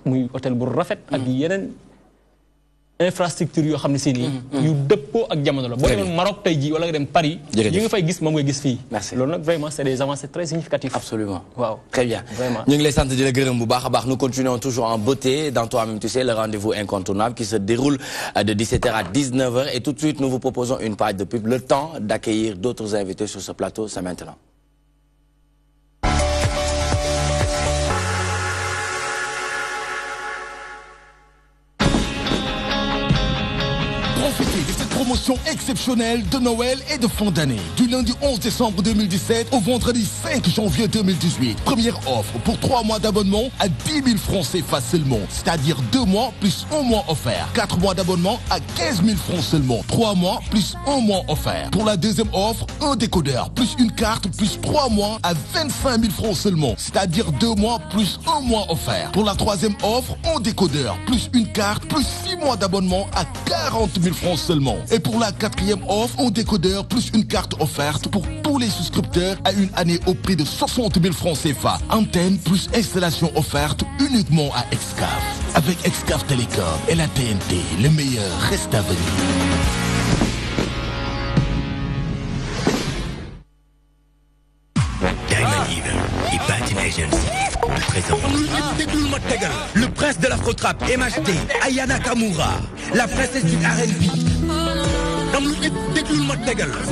muy hôtel bu rafet. ak yeneen infrastructure yoo xam ne si nii. yu dëppoo ak jamono la. boo demoon Maroc tey jii wala nga dem Paris. yi nga fay gis moom nga gis fii. merci loolu nag vraiment c'est des avancées très significatives. Absolument. waaw très bien. Vraiment. ñu ngi lay sant di la gërëm bu baax a baax nous continuons toujours en beauté dans Toi-même tu sais le rendez-vous incontournable qui se déroule de 17h à 19h et tout de suite nous vous proposons une page de pub. Le temps d'accueillir d'autres invités sur ce plateau, c'est maintenant. Profitez de cette promotions exceptionnelles de Noël et de fin d'année. Du lundi 11 décembre 2017 au vendredi 5 janvier 2018. Première offre pour 3 mois d'abonnement à 10 000 francs CFA seulement. C'est-à-dire 2 mois plus 1 mois offert. 4 mois d'abonnement à 15 000 francs seulement. 3 mois plus 1 mois offert. Pour la deuxième offre, un décodeur plus une carte plus 3 mois à 25 000 francs seulement. C'est-à-dire 2 mois plus 1 mois offert. Pour la troisième offre, un décodeur plus une carte plus 6 mois d'abonnement à 40 000 francs seulement. Et pour la quatrième offre, un décodeur plus une carte offerte pour tous les souscripteurs à une année au prix de 60 000 francs CFA. Antenne plus installation offerte uniquement à Excaf. Avec Excaf Télécom et la TNT, le meilleur reste à venir. et Patin Agency présente le prince de l'afro-trap MHD, Aya Nakamura, la princesse du R&B.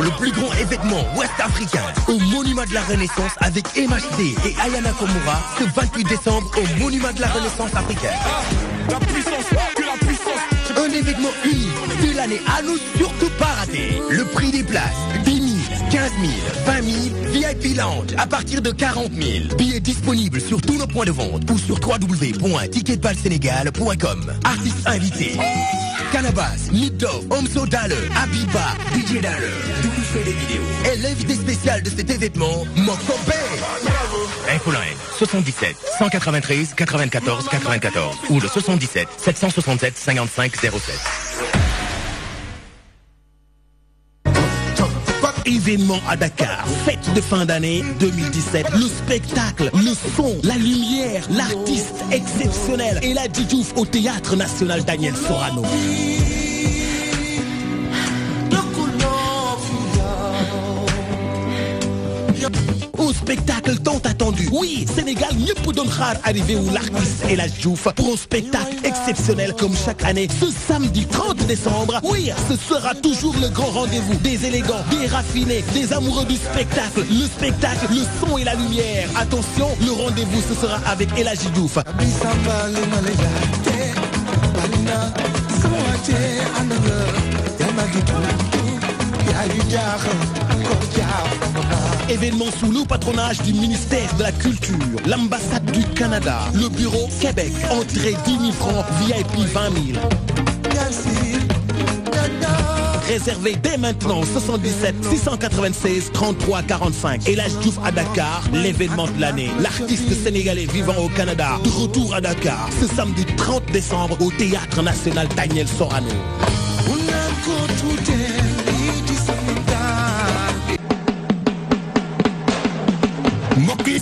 Le plus grand événement ouest-africain au Monument de la Renaissance avec MHD et Aya Nakamura ce 28 décembre au Monument de la Renaissance africaine. La puissance, que la puissance. Un événement unique de l'année à nous surtout pas rater. Le prix des places, 10 000, 15 000, 20 000, VIP Lounge à partir de 40 000. Billets disponibles sur tous nos points de vente ou sur www.ticketbalsenegal.com. Artistes invités: Cannabis, Nipdog, Omso Dalle, Abiba, DJ Dalle, double fait des vidéos. Et l'invité spécial de cet événement, Mokobé. Infoline 77 193 94 94 ou le 77 767 55 07. Événement à Dakar, fête de fin d'année 2017, le spectacle, le son, la lumière, l'artiste exceptionnel et la Diouf au Théâtre National Daniel Sorano. Un spectacle tant attendu. Oui, Sénégal, mieux pour Donkhar arriver où l'artiste et la Diouf pour un spectacle exceptionnel comme chaque année. Ce samedi 30 décembre, oui, ce sera toujours le grand rendez-vous des élégants, des raffinés, des amoureux du spectacle. Le spectacle, le son et la lumière. Attention, le rendez-vous ce sera avec El Hadji Diouf. Événement sous le patronage du ministère de la Culture, l'ambassade du Canada, le bureau Québec. Entrée 10 000 francs, VIP 20 000. Réservé dès maintenant 77 696 33 45. El Hadji Diouf à Dakar, l'événement de l'année. L'artiste sénégalais vivant au Canada, de retour à Dakar, ce samedi 30 décembre au Théâtre National Daniel Sorano.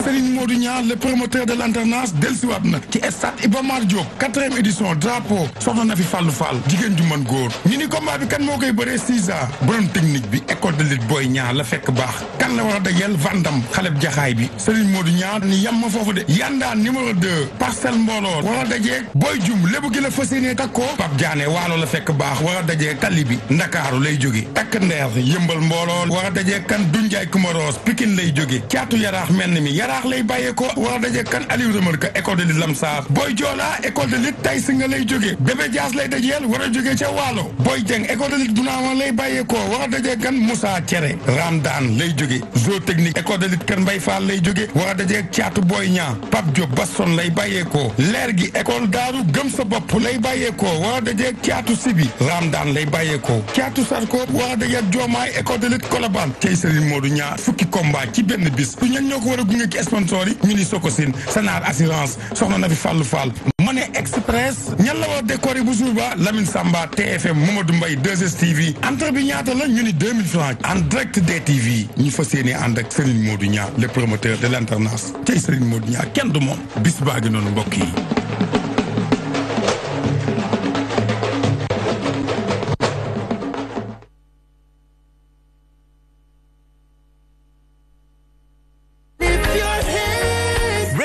Serigne Modou Niang, le promoteur de l'alternance dellusiwaat na ci stade Iba Mar Diop 4e édition drapeau soxna na fi Fallou Fall jigéen ju mën góor ñu ni combat bi kan moo koy bëree 6 ans borom technique bi école de lutte Boy Niang la fekk baax kan la war a dajeel Vandam xaleb jaxaay bi Serigne Modou Niang ni yam ma foofu de Yandaan numéro 2 Parcelles Mbooloo war a dajee Boy Dioum lébu gi la fas yéene takkoo Pape Diané Waalo la fekk baax war a dajee Tali bi Ndakaaru lay jóge takk ndeer Yëmbal Mbooloo war a dajee kan Dunjaay Kumaroos Pikine lay jóge Caatu Yaraax mel ni mi Yaraax lay bàyyee ko war a daje kan Aliou Remarque école de lutte Lamsar Boy Joola école de lutte tay si nga lay jóge Bébé Dias lay dajeel war a jóge ca Waalo Boy Dieng école de lutte Bunaama lay bàyyee ko war a daje kan Moussa Thiéré Ramdan lay jóge Zo Technique école de lutte Kër Mbay Fall lay jóge war a daje Caatu Boy Niang Pape Diop Basson lay bàyyee ko leer gi école Daaru Gëm sa bopp lay bàyyee ko war a daje Caatu Sibi Ramdan lay bàyyee ko Caatu Sarko war a daje Diomaay école de lutte Colobane cey Serigne Modou Niang fukki combat ci benn bis du ñan ñoo ko war a gunge ci sponsor yi ñu ni Sococine Sanar assurance soxna na fi Fallou Fall Money Express ñan la war décorer bu jour ba Lamine Samba TFM Mamadou Mbaye 2STV entrée bi ñaata la ñu ni 2000 francs en direct DTV ñu fas yéene ànd ak Serigne Modou Niang le promoteur de l'internat tey Serigne Modou Niang kenn du moom bis baa gi noonu mbokk yi.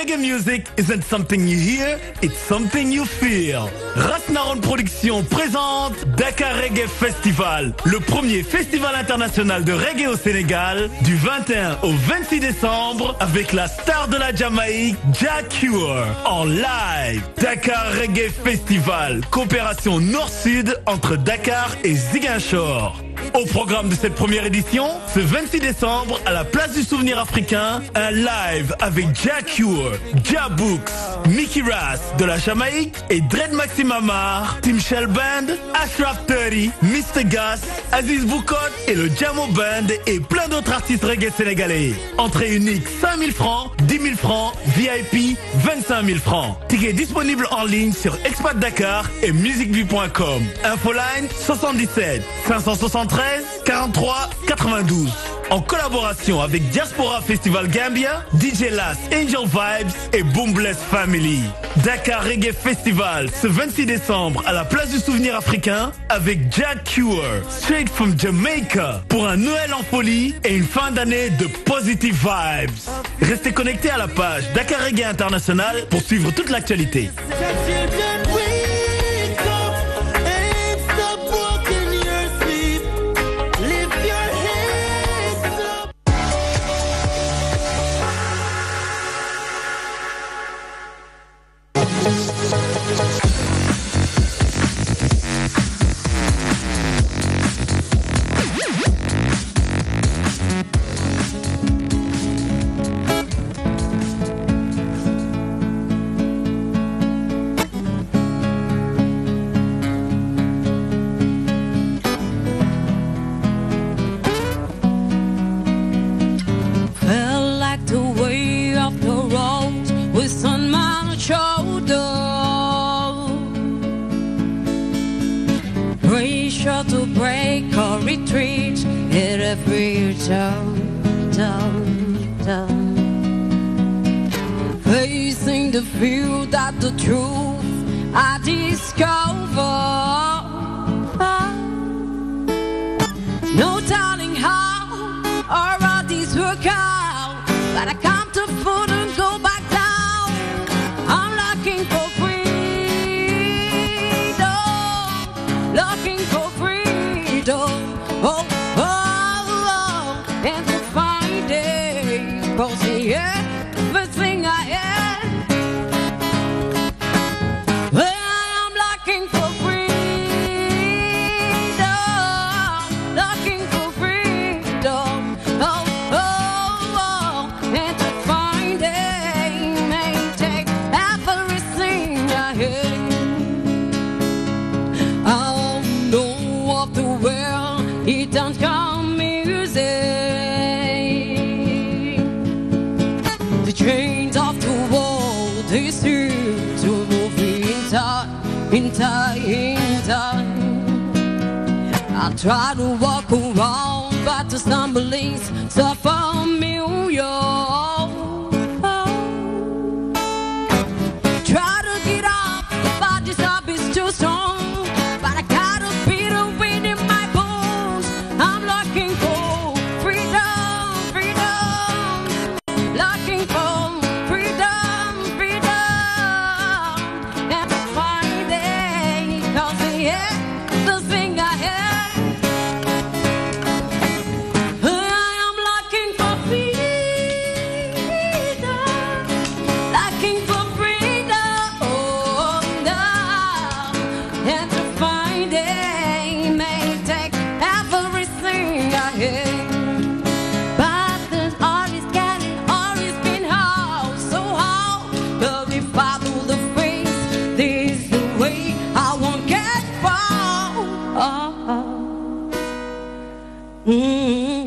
reggae music isn't something you hear, it's something you feel. Rasnaron Productions présente Dakar Reggae Festival, le premier festival international de reggae au Sénégal, du 21 au 26 décembre, avec la star de la Jamaïque, Jah Cure, en live. Dakar Reggae Festival, coopération nord-sud entre Dakar et Ziguinchor. Au programme de cette première édition, ce 26 décembre, à la place du souvenir africain, un live avec Jah Cure, Jah Books, Mickey Ras de la Jamaïque et Dread Maxime Amar, Tim Shell Band, Ashraf 30, Mr. Gas, Aziz Boukot et le Jamo Band et plein d'autres artistes reggae sénégalais. Entrée unique 5 000 francs, 10 000 francs, VIP 25 000 francs. Ticket disponible en ligne sur Expat Dakar et musicview.com. Infoline 77 573 43 92. En collaboration avec Diaspora Festival Gambia, DJ Las, Angel Vibes et Boombless Family. Dakar Reggae Festival ce 26 décembre à la place du souvenir africain avec Jah Cure, straight from Jamaica, pour un Noël en folie et une fin d'année de positive vibes. Restez connectés à la page Dakar Reggae International pour suivre toute l'actualité. To break or retreat at every turn, facing the view that the truth I discover. No telling how or how these work out, but I come to foot and go back down. I'm looking for and to find it, cause everything I am, I'm looking for freedom, looking for freedom, and to find it, may take everything I have. I know of the world, it don't come music. Chains of the world, they seem to move in time. I try to walk around, but the stumbling's so familiar. Try to get up, but this up is too strong. But I gotta beat the wind in my bones. I'm looking for freedom, looking for the thing I have. I'm looking for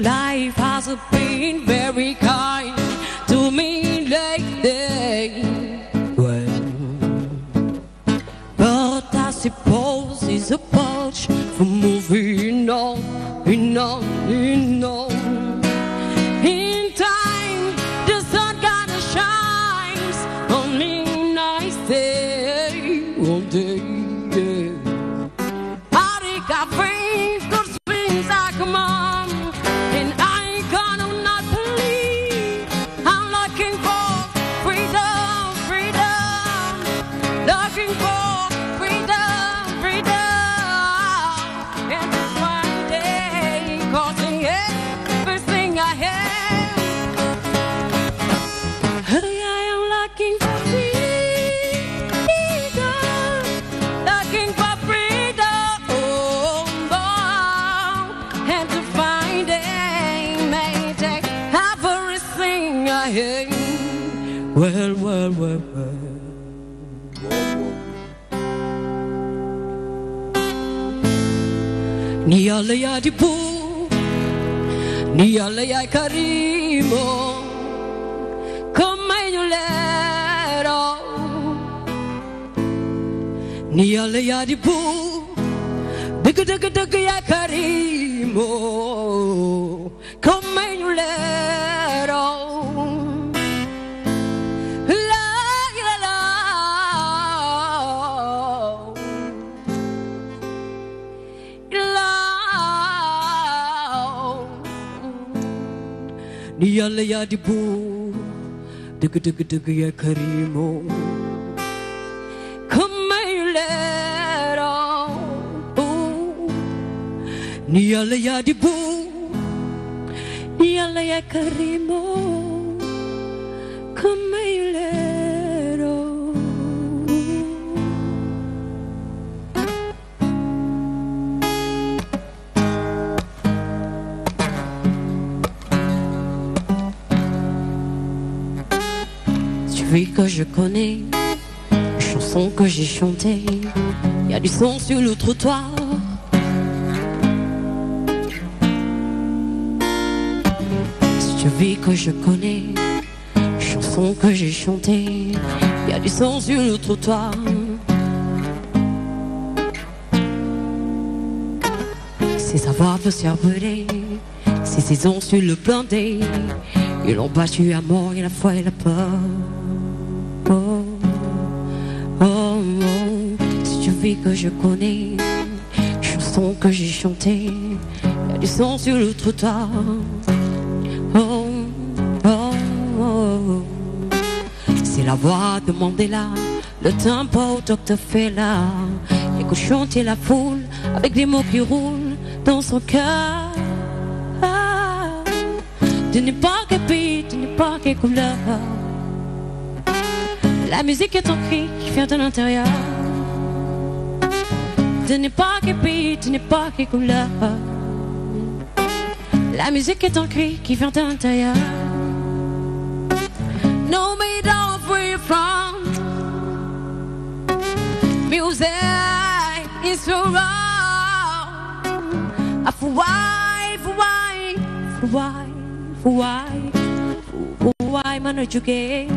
Life has been very kind to me lately. But I suppose it's a punch for moving on, in time, the sun gonna shines on me nice day, one day. I think I think good things I come on, and I ain't gonna not believe. I'm looking for freedom. trying. Well, well, well, well. Ni alla ya di pu, ni alla ya carimo, come you lero. Ni alla ya di pu, dig ya carimo, come you lero. Ni alla ya di bu, dig ya carimo, come you lero. Ni alla ya di bu, ni alla ya carimo, come you lero. Celui que je connais, chanson que j'ai chantée, y a du son sur le trottoir. Celui que je connais, chanson que j'ai chantée, y a du son sur le trottoir. Ses savoirs veulent s'arbrûler, ses saisons sur le planter, ils l'ont battu à mort et la foi et la peur. Oh, oh, oh, c'est celui que je connais, chanson que j'ai chantée, y a du son sur le trottoir. Oh, oh, oh, c'est la voix de Mandela, le tempo Dr. Fela. Écoute chanter la foule avec des mots qui roulent dans son cœur. De n'importe quel pays, de n'importe quelle couleur. La musique est un cri qui vient de l'intérieur. De n'importe quel pays, de n'importe quelle couleur. La musique est un cri qui vient de l'intérieur. No matter where you're from, music is so wrong. For why, man, you gay?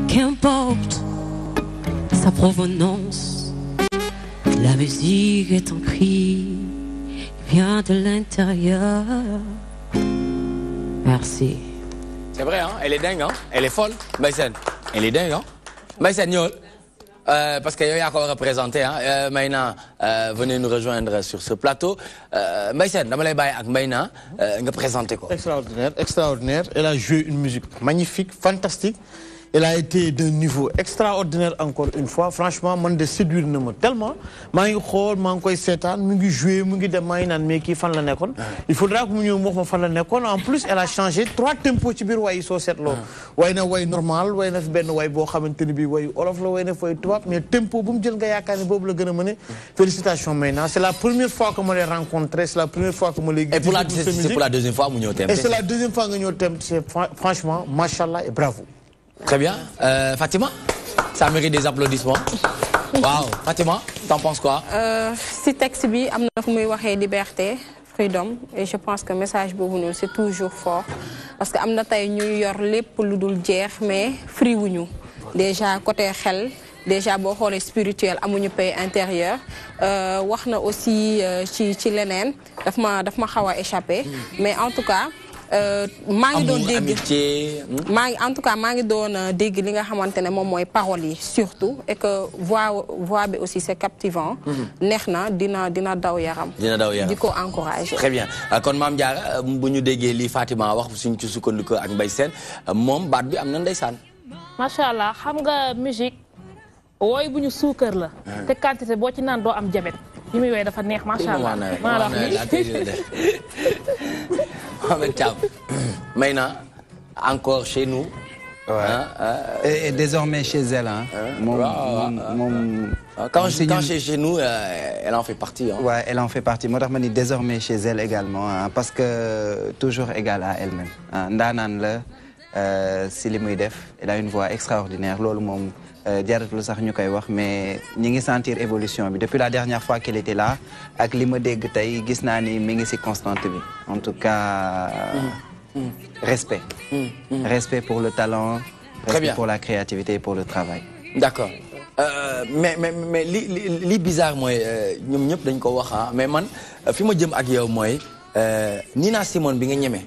Qu'importe sa provenance, la musique est un cri qui vient de l'intérieur. Merci. C'est vrai, hein? Elle est dingue, hein? Elle est folle, Mbaye, elle est dingue, hein? Mbaye ñëwal. Parce que yow ko représenté, hein? Mayna, venez nous rejoindre sur ce plateau. Mbaye, dama lay bàyyi ak Mayna nga présenter ko. Extraordinaire, extraordinaire. Elle a joué une musique magnifique, fantastique. Elle a été d'un niveau extraordinaire encore une fois. Franchement, man de séduire na ma tellement. Maa ngi xool, maa ngi koy seetaan, mu ngi joué, mu ngi dem maa ngi naan mais kii fan la nekkoon. Il faudra que mu ñëw wax ma fan la nekkoon. En plus, elle a changé 3 tempos ci biir way yi soo seetloo. Way na way normal, way na fi benn way boo xamante ni bii way olof la, way na fa way tubaab, mais tempo bu mu jël nga yaakaar ne boobu la gën a mëne. Félicitations Mayna. C'est la première fois que ma l'ai rencontré, c'est la première fois que ma l'ai gis. Et c'est pour la deuxième fois mu ñëw temp. Et c'est la deuxième fois nga ñëw temp. Franchement, machallah et bravo. Très bien. Fatima, ça mérite des applaudissements. Waouh, Fatima, t'en penses quoi? Si texte bi am na fu muy waxee liberté, freedom, et je pense que message boobu noonu c'est toujours fort parce que am na tey ñuy yor lépp lu dul jeex mais free wuñu déjà côté xel. Déjà boo xoolee spirituel amuñu paix intérieur wax na aussi ci leneen daf ma xaw a échappé mais en tout cas maa ngi doon dégg en tout cas maa ngi doon dégg li nga xamante ne moom mooy paroles yi surtout et que voix bi aussi c'est captivant. neex na dina daw yaram. di ko encourager. Très bien kon Mame Diarra bu ñu déggee lii Fatima wax suñ ci sukkandiku ak Mbaye Sène moom baat bi am na ndeysaan. macha allah xam nga musique wooy bu ñu suukar la. te quantité boo ci naan doo am jabet. li muy woy dafa neex macha allah. maa la wax Mohamed Thiam Mayna encore chez nous Et désormais chez elle. Hein. Quand chez nous, elle en fait partie. Hein. Ouais, elle en fait partie. Moi, je dis désormais chez elle également, hein, parce que toujours égale à elle-même. Ndanan la, si li muy def, elle a une voix extraordinaire. Lolu mom jaratul sax ñukay wax, mais ñi ngi sentir évolution bi depuis la dernière fois qu'elle était là. Ak li ma dégg tay gis naa ni mi ngi ci constante bi. En tout cas, respect. Respect pour le talent, respect pour la créativité et pour le travail. D'accord. Mais li bizarre mooy ñoom ñëpp dañ ko wax ah mais man fi ma jëm ak yow mooy Nina Simone bi nga ñeme.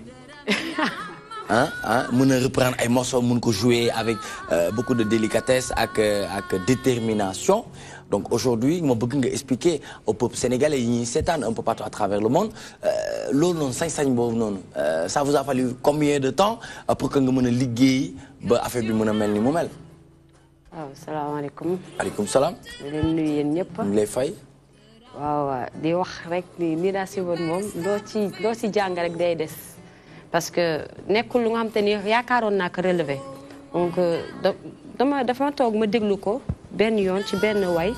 Mën a reprendre ay morceaux mën ko jouer avec beaucoup de délicatesse ak détermination. Donc aujourd'hui ma bëgg nga expliquer au peuple sénégalais yi ñuy seetaan un peu partout à travers le monde loolu noonu sañ-sañ boobu noonu ça vous a fallu combien de temps pour que nga mën a liggéey ba affaire bi mën a mel ni mu mel. waaw salaamaaleykum. maaleykum salaam. di leen nuyu yéen ñëpp. ñu lay fay. waaw di wax rek ni Nina Simone moom doo ci jàng rek day des parce que nekkul lu nga xam te ni yaakaaroon naa ko relevé donc dafa ma toog ma déglu ko benn yoon ci benn way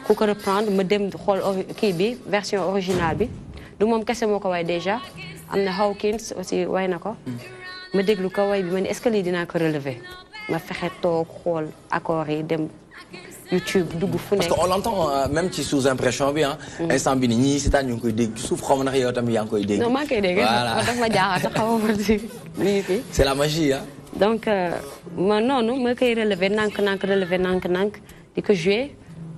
ku ko reprendre ma dem xool kii bi version originale bi du moom kese moo ko way déjà am na Hawkins aussi way na ko ma déglu ko way bi ma ne est-ce que lii dinaa ko relevé ma fexe toog xool accords yi dem YouTube dugg fu nekk. parce que on l'entend même ci sous impression bi ah. instant bi nii ñii si ñu ngi koy dégg suuf xaw ma ndax yow tamit yaa ngi koy dégg. non maa ngi koy dégg. voilà daf ma jaaxal sax xaw ma si lii fi. c'est la magie ah. donc ma noonu ma koy relever nank relever nank di ko jouer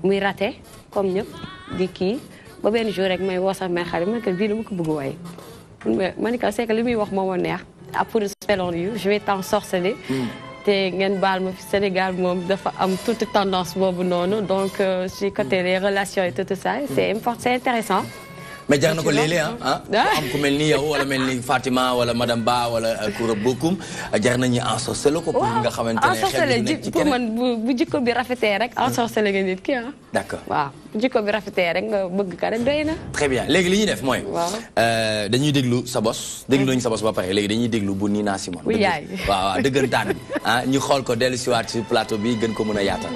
muy raté comme ñëpp di kii ba benn jour rek may woo sax may xarit ma ne ko bii dama ko bëgg waaye. ma ne ko c'est que li muy wax moo ma neex. à pour spell on you je vais t'ensorceler. te ngeen baal ma fi Sénégal moom dafa am toute tendance boobu noonu donc ci côté les relations et tout ça c'est intéressant mais jar na ko léeg-léeg ah am ku mel ni yow wala mel ni Fatima wala madame Ba wala Koura Bokoum jar nañu ensorceler ko pour nga xamante ne xel bi pour man bu jikko bi rafetee rek ensorceler nga nit ki ah d'accord waaw bu jikko bi rafetee rek nga bëgg ka rek doy na très bien léegi li ñuy def mooy dañuy déglu sa bos déglu nañu sa bos ba pare léegi dañuy déglu bu Nina Simone waaw dëggantaan bi ñu xool ko dellu siwaat ci plateau bi gën ko mën a yaatal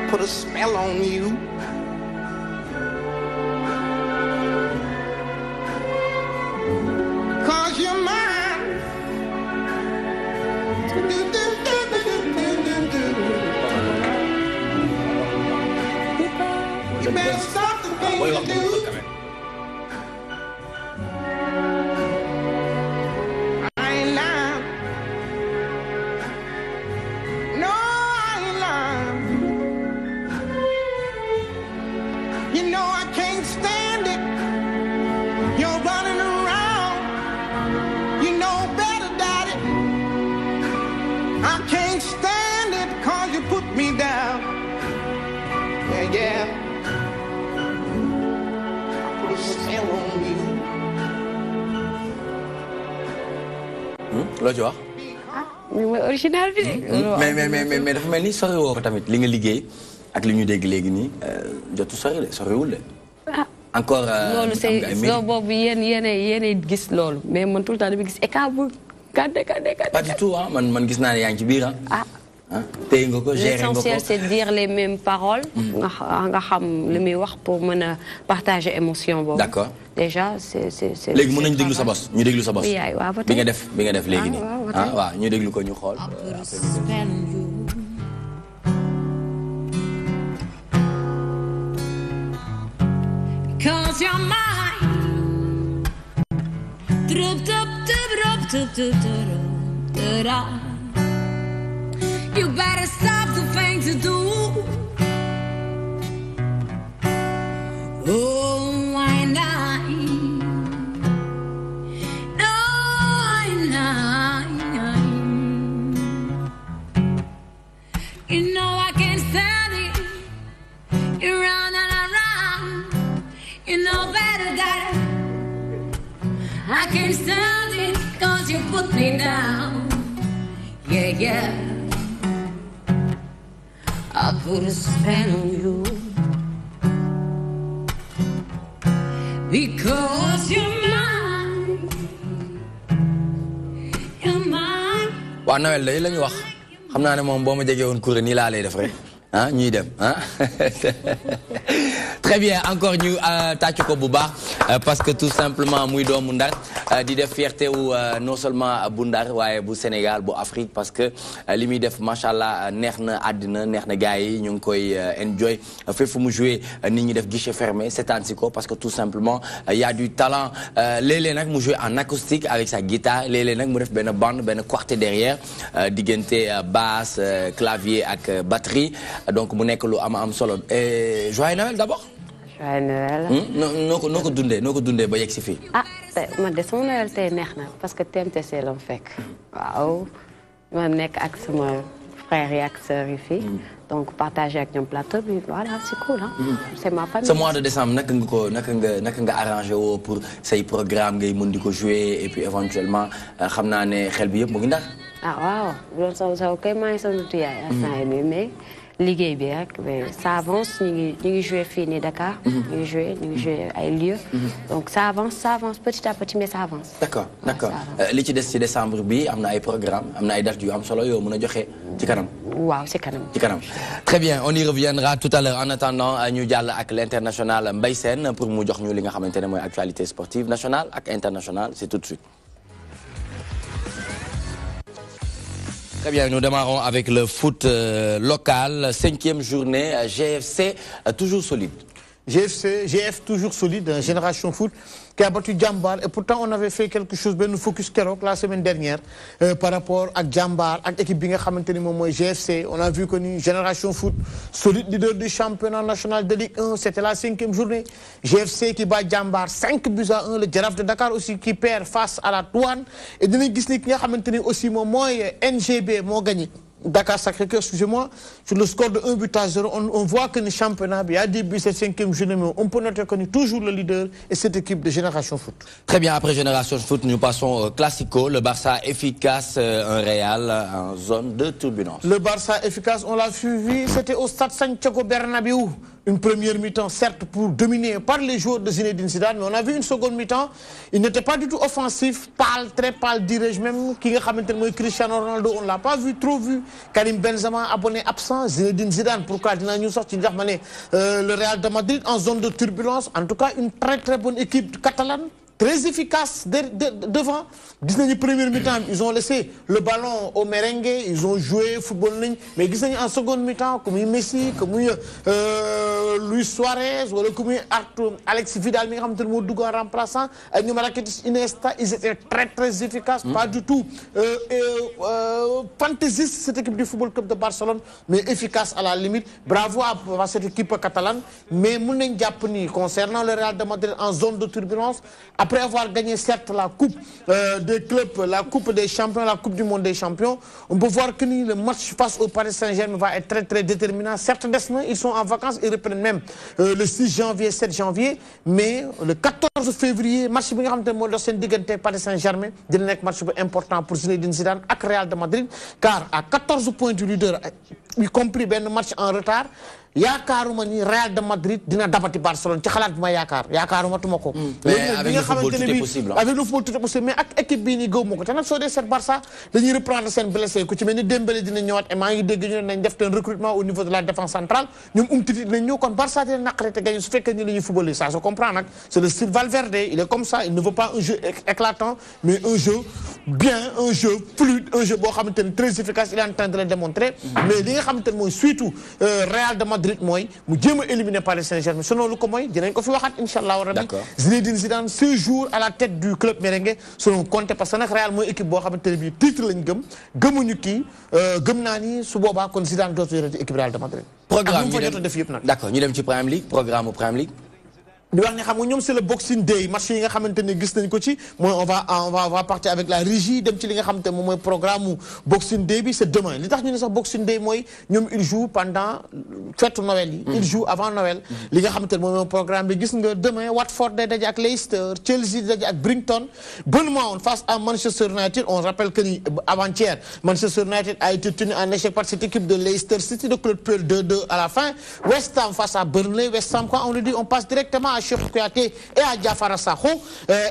put a spell on you. Cause you're mine. You better stop the things you do. I ain't lying. No, I ain't lying. You know I can't stand it. You're running around. You know better, Daddy. I can't stand it cause you put me down. Yeah. I put a spell on you. loo ci wax. mooy original bi. mais dafa mel ni sori woo ko tamit li nga liggéey ak li ñu dégg léegi nii jotu sori de soriwul de. encore loolu c'est loolu boobu yéenay gis loolu mais man tout le temps dama gis écart bu gàdde. pas du tout ah man gis naa ne yaa ngi ci biir ah. tey nga ko gérer nga ko l'essentiel c'est de dire les mêmes paroles. nga xam li muy wax pour mën a partager émotion boobu. d'accord déjà c'est léegi mën nañu déglu sa bos ñu déglu sa bos. bi nga def léegi nii. waaw ñu déglu ko ñu xool. Cause you're mine. You better stop the things you do. Oh, why not? No, why not? You know I can't stand it. You're round and around. You know better that I can't stand it cause you put me down. Yeah. I put a spell on you. because you're mine. You're mine. Waa Noël day la ñu wax xam naa ne moom boo ma jegee woon kuréel nii laa lay def rek ah ñuy dem ah très bien encore ñu tàcc ko bu baax parce que tout simplement muy doomu Ndar di def fierté wu non seulement bu Ndar waaye bu Sénégal bu Afrique parce que li muy def macha allah neex na àddina neex na gars yi ñu ngi koy enjoy fépp fu mu joué nit ñi def guichet fermé seetaan si ko parce que tout simplement y a du talent léeg-léeg nag mu joué en acoustique avec sa guitare léeg-léeg nag mu def benn bande benn quartet derrière diggante basse clavier ak batterie donc mu nekk lu am solo joyeux Noël d'abord. joyeux Noël. noo ko dundee ba yegg si fii. ah man de sama Noël tey neex na parce que TMTC la mu fekk. waaw ma nekk ak sama frères yi ak sœurs yi fii. donc partager ak ñoom plateau bi voilà c'est cool ah. c'est ma famille. ce mois de décembre naka nga arrangé woo pour say programme ngay mën di ko jouer et puis éventuellement xam naa ne xel bi yëpp mu ngi Ndar. ah waaw loolu saw kay maa ngi sonn tuuti yaay instant yii mais liggéey bi rek mais ça avance ñu ngi joué fii nii Dakar. ñu ngi joué ay lieux. donc ça avance petit à petit mais ça avance. d'accord li ci des ci décembre bi am na ay programme am na ay dates yu am solo yoo mën a joxe ci kanam. waaw ci kanam. très bien on y reviendra tout à l'heure en attendant ñu jàll ak l'international Mbaye Sène pour mu jox ñu li nga xamante ne mooy actualité sportive nationale ak internationale c'est tout de suite. Très bien, nous démarrons avec le foot local, 5e journée, GFC toujours solide. GF toujours solide, Génération Foot qui a battu Djambar et pourtant on avait fait quelque chose ben focus Kerok la semaine dernière par rapport à Djambar avec l'équipe bi nga xamanteni mom moy GFC. On a vu que ni Génération Foot solide leader du championnat national de Ligue 1, c'était la 5e journée. GFC qui bat Djambar 5-1, le Jaraaf de Dakar aussi qui perd face à la Douane et dinañ gis ni ki nga xamanteni aussi mom moy NGB mo gagné Dakar Sacré-Cœur, excusez-moi, sur le score de 1-0, on voit que le championnat a débuté cette 5e journée, mais on peut noter qu'on est toujours le leader et cette équipe de Génération Foot. Très bien, après Génération Foot, nous passons au Classico, le Barça efficace, un Real en zone de turbulence. Le Barça efficace, on l'a suivi, c'était au stade Santiago Bernabéu. Une première mi-temps, certes, pour dominer par les joueurs de Zinedine Zidane, mais on a vu une seconde mi-temps, il n'était pas du tout offensif, pâle, très pâle, dirais-je même, Cristiano Ronaldo, on ne l'a pas vu, trop vu. Karim Benzema, abonné absent, Zinedine Zidane, pourquoi le Real de Madrid en zone de turbulence, en tout cas une très très bonne équipe catalane, très efficace devant. Disney première mi-temps, ils ont laissé le ballon au merengue, ils ont joué football ligne, mais Disney en seconde mi-temps, comme Messi, comme Luis Suarez, ou comme Alexis Vidal, en remplaçant, Iniesta, ils étaient très très efficaces, pas du tout fantaisiste cette équipe du Football Club de Barcelone, mais efficace à la limite. Bravo à cette équipe catalane, mais Mounen Diaponi, concernant le Real de Madrid en zone de turbulence, après avoir gagné certes la coupe des clubs, la coupe des champions, la coupe du monde des champions, on peut voir que le match face au Paris Saint-Germain va être très très déterminant. Certes, ils sont en vacances, ils reprennent même le 6 janvier, 7 janvier, mais le 14 février, match bi nga xamante mo do sen digënté Paris Saint-Germain dina nek match important pour Zinedine Zidane ak Real de Madrid, car à 14 points du leader, y compris ben match en retard, yaakaaruma ni Real de Madrid dina dabati Barcelone ci xalaat bi ma yaakaaruma tuma ko. mais avec le football tout est possible. Avec le football tout est possible, mais ak équipe bi ni gëwuma ko té nak so dé set Barça dañuy reprendre sen blessé ku ci melni Dembélé dina ñëwaat et ma ngi dégg ñu nañ def un recrutement au niveau de la défense centrale ñum Umtiti dinañ ñëw kon Barça dina naqare te gagner su fekkee ni lañuy footballer ça se comprend nak. C'est le style Valverde, il est comme ça, il ne veut pas un jeu éclatant mais un jeu bien, un jeu fluide, un jeu bo xamanteni très efficace, il est en train de le démontrer. Mais li nga xamanteni moy surtout Real de Madrid moy mu jéem a éliminer Paris Saint-Germain selon lu ko mooy dinañ ko fi waxaat inshallah rabbi. Zinedine Zidane ce jour à la tête du club merengue selon Conte parce que nag Real mooy équipe boo xamante ne bii titre lañ gëmuñu kii gëm naa ni su boobaa kon Zidane dootu yore équipe Real de Madrid. programme ñu dem def yëpp nag. D'accord ñu dem ci Premier League programme Premier League. di wax ne xam nga ñoom c'est le Boxing Day match yi nga xamante ne gis nañ ko ci mooy on va partir avec la régie dem ci li nga xamante moom mooy programme Boxing Day bi c'est demain li tax ñu ne sax Boxing Day mooy ñoom il joue pendant fête Noël yi. il joue avant Noël. li nga xamante ne moom mooy programme bi gis nga demain Watford day daje ak Leicester Chelsea day daje ak Brighton Bournemouth face à Manchester United. On rappelle que avant-hier Manchester United a été tenu en échec par cette équipe de Leicester City de Claude Puel 2-2 à la fin. West Ham face à Burnley. West Ham quoi on le dit on passe directement à Cheikh Kouyaté et à Diafara Sakho.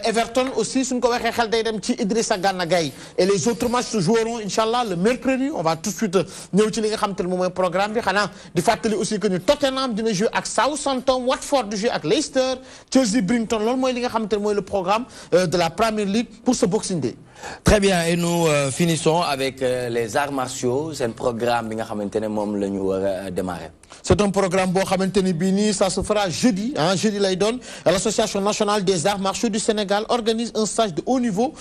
Everton aussi, suñ ko waxee xel day dem ci Idrissa Gana Gueye. Et les autres matchs se joueront, Inch'Allah, le mercredi. On va tout de suite ñëw ci li nga xam te ne moom mooy programme bi xanaa di fàttali aussi que ñu Tottenham dina jouer ak Southampton, Watford di jouer ak Leicester, Chelsea Brighton loolu mooy li nga xam te ne mooy le programme de la Premier League pour ce Boxing Day. Très bien, et nous finissons avec les arts martiaux. C'est un programme qui va démarrer. C'est un programme boo xamante ni bii nii ça se fera jeudi jeudi lay doon l'association nationale des arts martiaux du Sénégal organise un stage de haut niveau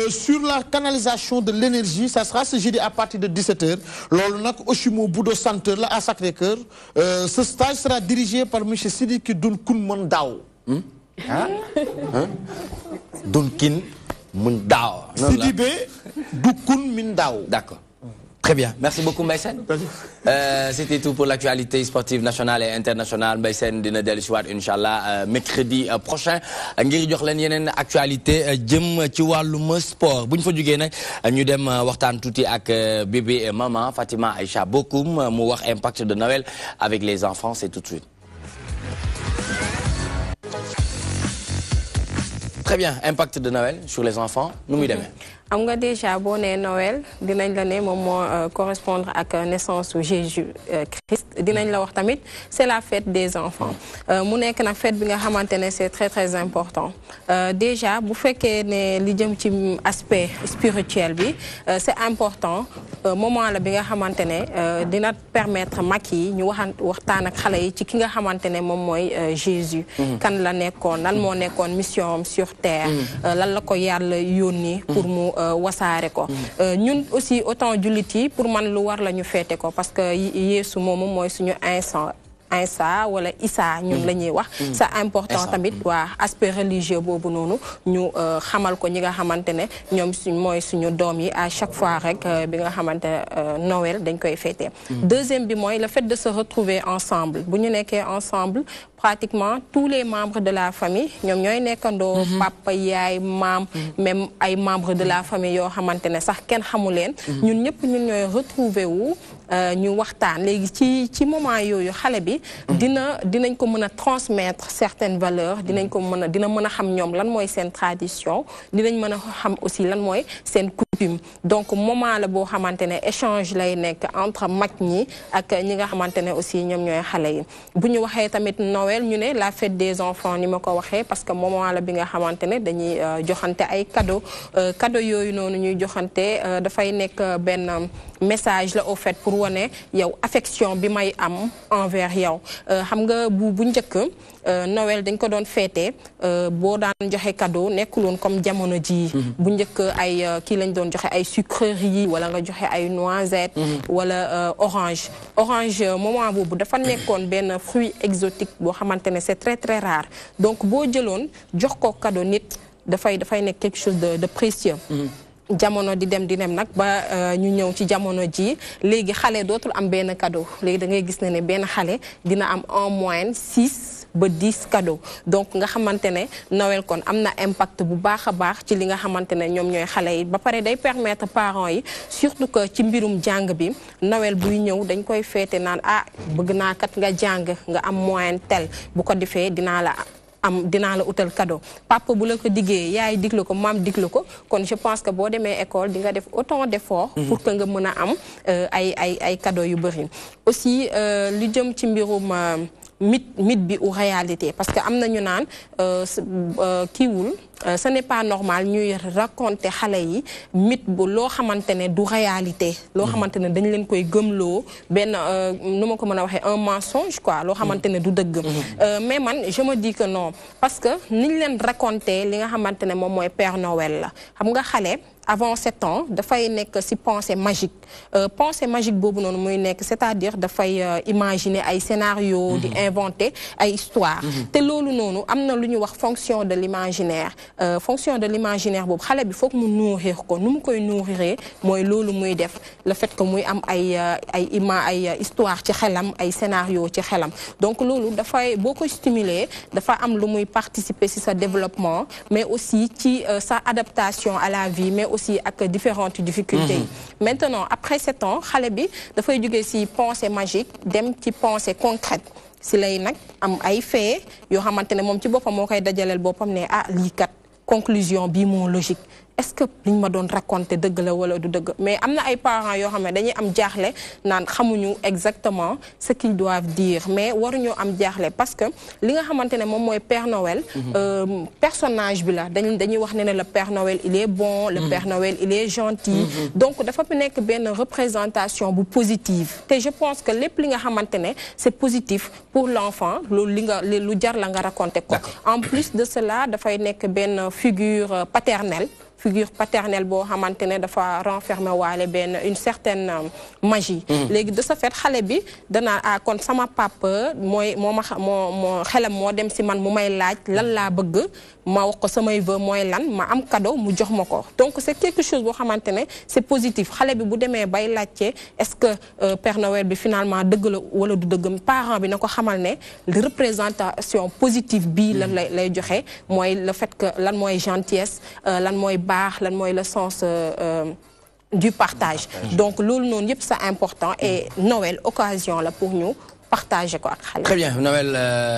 sur la canalisation de l'énergie. Ça sera ce jeudi à partir de 17h loolu nag Oshimo Budo Center là à Sacré-Cœur. Ce stage sera dirigé par monsieur Sidiki Dunkoun Mandao. Dunkin Mundao. Sidibé Dunkoun Mindao. D'accord. Très bien. Merci beaucoup, Mbaïsen. C'était tout pour l'actualité sportive nationale et internationale. Mbaïsen dina dellu si waat Inch'Allah mercredi prochain ngir jox leen yeneen actualité jëm ci wàllum sport bu ñu fa jógee nag ñu dem waxtaan tuuti ak bébé et maman Fatima Aïcha Bokoum mu wax impact de Noël avec les enfants. C'est tout de suite. Très bien. Impact de Noël sur les enfants. Nu muy demee. am nga déjà boo nee Noël dinañ la ne moom moo correspondre ak naissance su Jésus Christ dinañ la wax tamit c'est la fête des enfants mu nekk nag fête bi nga xamante ne c'est très très important déjà bu fekkee ne li jëm ci aspect spirituel bi c'est important moment la bi nga xamante ne dina permettre mag yi ñu waxtaan ak xale yi ci ki nga xamante ne moom mooy Jésus kan la nekkoon lan moo nekkoon mission sur terre lan la ko yàlla yónni pour mu wasaare ko ñun aussi autant jullit yi pour man lu war la ñu féete ko parce que Yeesu moomu mooy suñu Insa wala Issa ñun la ñuy wax c'est important tamit waa aspect religieux boobu noonu ñu xamal ko ñi nga xamante ne ñoom mooy suñu doom yi à chaque fois rek bi nga xamante Noël dañ koy fêter. Deuxième bi mooy le fait de se retrouver ensemble bu ñu nekkee ensemble pratiquement tous les membres de la famille ñoom ñooy nekkandoo papa yaay maam même ay membres de la famille yoo xamante ne sax kenn xamu leen ñun ñëpp ñun ñooy retrouver wu ñu waxtaan léegi ci moment yooyu xale bi dinañ ko mën a transmettre certaines valeurs dina mën a xam ñoom lan mooy seen tradition dinañ mën a xam aussi lan mooy seen coutume donc moment la boo xamante ne échange lay nekk entre mag ñi ak ñi nga xamante ne aussi ñoom ñooy xale yi bu ñu waxee tamit Noël ñu ne la fête des enfants ni ma ko waxee parce que moment la bi nga xamante ne dañuy joxante ay cadeaux yooyu noonu ñuy joxante dafay nekk benn message la au fait pour wane yow affection bi may am envers yow xam nga bu njëkk Noël dañ ko doon fêter boo daan joxe cadeau nekkuloon comme jamono ji bu njëkk ay kii lañ doon joxe ay sucreries wala nga joxe ay noisettes wala orange moment boobu dafa nekkoon benn fruit exotique boo xamante ne c'est très très rare donc boo jëloon jox ko cadeau nit dafay nekk quelque chose de précieux jamono di dem nag ba ñu ñëw ci jamono ji léegi xale dootul am benn cadeau léegi da ngay gis ne benn xale dina am en moyenne 6 ba 10 cadeaux donc nga xamante ne Noël kon am na impact bu baax a baax ci li nga xamante ne ñoom ñooy xale yi ba pare day permettre parents yi surtout que ci mbirum jàng bi Noël buy ñëw dañ koy féete naan bëgg naa kat nga jàng nga am moyenne tel bu ko defee dinaa la utal cadeau papa bu la ko diggee yaay diglu ko maam diglu ko kon je pense que boo demee école di nga def autant d'efforts pour que nga mën a am ay cadeau yu bëri aussi lu jëm ci mbirum mythe bi ou réalité parce que am na ñu naan kiiwul ce n'est pas normal ñuy raconter xale yi mythe bu loo xamante ne du réalité loo xamante ne dañ leen koy gëmloo benn nu ma ko mën a waxee un mensonge quoi loo xamante ne du dëgg mais man je me dis que non parce que niñ leen raconter li nga xamante ne moom mooy Père Noël la xam nga xale avant 7 ans dafay nekk ci pensée magique boobu noonu muy nekk c'est-à-dire dafay imaginer ay scénario di inventer ay histoire te loolu noonu am na lu ñu wax fonction de l'imaginaire boobu xale bi foog mu nourrir ko nu mu koy nourriree mooy loolu muy def le fait que muy am ay histoire ci xelam ay scénario ci xelam donc loolu dafay boo ko stimuler dafa am lu muy participer ci sa développement mais aussi ci sa adaptation à la vie mais aussi avec différentes difficultés. Maintenant, après 7 ans, xale bi dafay jóge ci pensée magique dem ci pensée concrète. si lay nag am ay fait yoo xamante ne moom ci boppam moo koy dajaleel boppam ne ah lii kat conclusion bii moo logique est-ce que liñ ma doon raconter dëgg la wala du dëgg mais am na ay parents yoo xam ne dañuy am jaaxle naan xamuñu exactement ce qu'ils doivent dire mais waruñoo am jaaxle parce que li nga xamante ne moom mooy Père Noël personnage bi la dañuy wax ne le Père Noël il est bon le Père Noël il est gentil donc dafa nekk benn représentation bu positive te je pense que lépp li nga xamante ne c'est positif pour l'enfant loolu li nga lu jar la nga raconter ko en plus de cela dafay nekk benn figure paternelle boo xamante ne dafa renfermer waale benn une certaine magie léegi de ce fait xale bi danaa ah kon sama papa mooy moo xelam moo dem si man mu may laaj lan laa bëgg ma wax ko samay vœux mooy lan ma am cadeau mu jox ma ko donc c'est quelque chose boo xamante ne c'est positif xale bi bu demee bay laajte est-ce que Père Noël bi finalement dëgg la wala du dëgg parent bi na ko xamal ne représentation positive bii la lay joxe mooy le fait que lan mooy gentillesse lan mooy baax lan mooy le sens du partage donc loolu noonu yëpp c'est important et Noël occasion la pour ñu partager ko ak xale. Très bien Noël